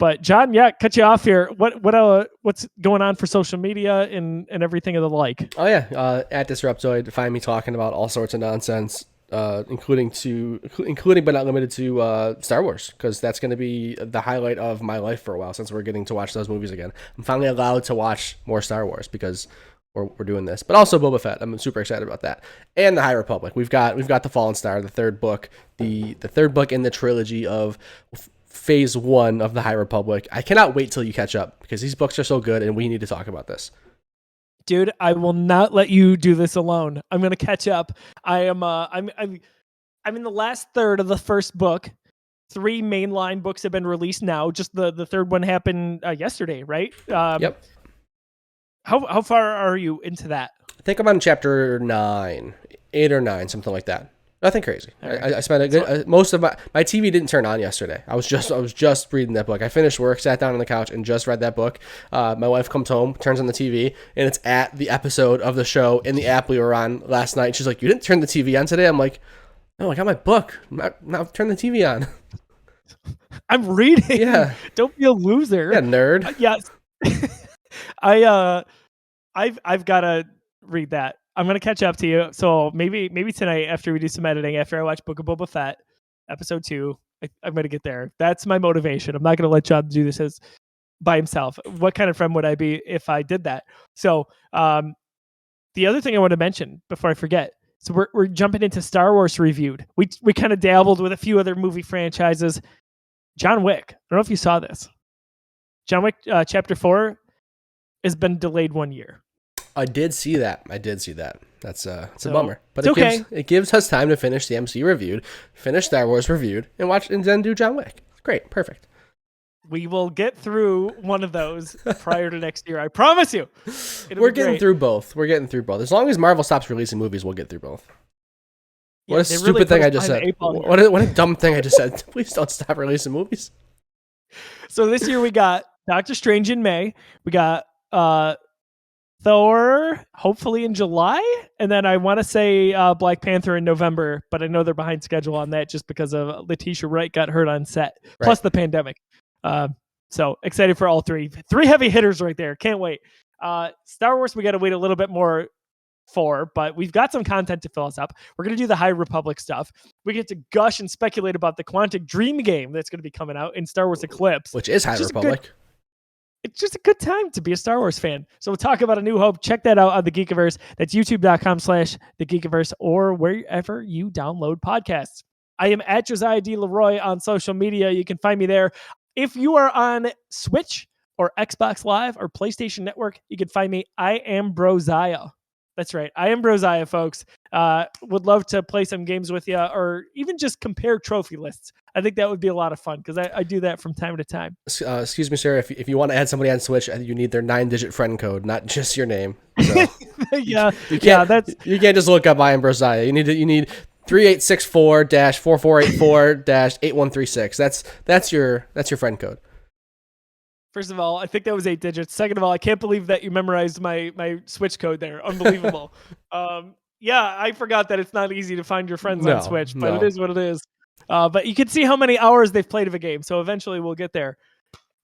[SPEAKER 1] But John, cut you off here. What's going on for social media and everything of the like?
[SPEAKER 2] Oh yeah, at Disruptoid, find me talking about all sorts of nonsense including but not limited to Star Wars, because that's going to be the highlight of my life for a while since we're getting to watch those movies again. I'm finally allowed to watch more Star Wars because we're doing this, but also Boba Fett. I'm super excited about that, and the High Republic. We've got the Fallen Star, the third book, the third book in the trilogy of Phase 1 of the High Republic. I cannot wait till you catch up because these books are so good, and we need to talk about this.
[SPEAKER 1] Dude, I will not let you do this alone. I'm gonna catch up. I'm in the last third of the first book. 3 mainline books have been released now. Just the third one happened yesterday, right?
[SPEAKER 2] Yep.
[SPEAKER 1] How far are you into that?
[SPEAKER 2] I think I'm on chapter 9, 8 or 9, something like that. Nothing crazy. Right. I spent a good most of my TV didn't turn on yesterday. I was just reading that book. I finished work, sat down on the couch, and just read that book. My wife comes home, turns on the TV, and it's at the episode of the show in the app we were on last night. She's like, "You didn't turn the TV on today?" I'm like, "No, I got my book. Now turn the TV on."
[SPEAKER 1] I'm reading.
[SPEAKER 2] Yeah.
[SPEAKER 1] Don't be a loser.
[SPEAKER 2] Yeah, nerd.
[SPEAKER 1] Yes. I've got to read that. I'm going to catch up to you. So maybe tonight after we do some editing, after I watch Book of Boba Fett, episode 2, I'm going to get there. That's my motivation. I'm not going to let John do this by himself. What kind of friend would I be if I did that? So the other thing I want to mention before I forget, so we're jumping into Star Wars reviewed. We kind of dabbled with a few other movie franchises. John Wick. I don't know if you saw this. John Wick Chapter 4 has been delayed 1 year.
[SPEAKER 2] I did see that. It's a bummer, but it gives us time to finish the MC reviewed, finish Star Wars reviewed, and watch and then do John Wick. Great, perfect.
[SPEAKER 1] We will get through one of those prior to next year. I promise you.
[SPEAKER 2] We're getting through both. As long as Marvel stops releasing movies, we'll get through both. What a stupid thing I just said. What a dumb thing I just said. Please don't stop releasing movies.
[SPEAKER 1] So this year we got Doctor Strange in May. We got Thor, hopefully in July, and then I want to say Black Panther in November, but I know they're behind schedule on that just because of Letitia Wright got hurt on set, plus the pandemic. So excited for all three heavy hitters right there. Can't wait. Star Wars, we got to wait a little bit more for, but we've got some content to fill us up. We're going to do the High Republic stuff. We get to gush and speculate about the Quantic Dream game that's going to be coming out in Star Wars Eclipse,
[SPEAKER 2] which is High Republic.
[SPEAKER 1] It's just a good time to be a Star Wars fan. So we'll talk about A New Hope. Check that out on the Geekiverse. That's youtube.com/the Geekiverse or wherever you download podcasts. I am at Josiah D. Leroy on social media. You can find me there. If you are on Switch or Xbox Live or PlayStation Network, you can find me. I am Brosiah. That's right. I am Brosiah, folks. Would love to play some games with you or even just compare trophy lists. I think that would be a lot of fun because I do that from time to time.
[SPEAKER 2] Excuse me, sir. If you want to add somebody on Switch, you need their 9-digit friend code, not just your name. So
[SPEAKER 1] yeah,
[SPEAKER 2] you can't just look up I am Brosiah. You need 3864-4484-8136. That's your friend code.
[SPEAKER 1] First of all, I think that was 8 digits. Second of all, I can't believe that you memorized my Switch code there. Unbelievable. Yeah, I forgot that it's not easy to find your friends on Switch, but it is what it is. But you can see how many hours they've played of a game, so eventually we'll get there.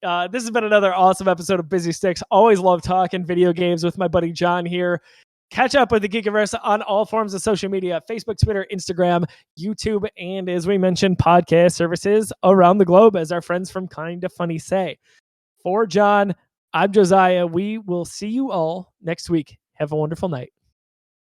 [SPEAKER 1] This has been another awesome episode of Busy Sticks. Always love talking video games with my buddy John here. Catch up with the Geekiverse on all forms of social media, Facebook, Twitter, Instagram, YouTube, and as we mentioned, podcast services around the globe, as our friends from Kinda Funny say. For John, I'm Josiah. We will see you all next week. Have a wonderful night.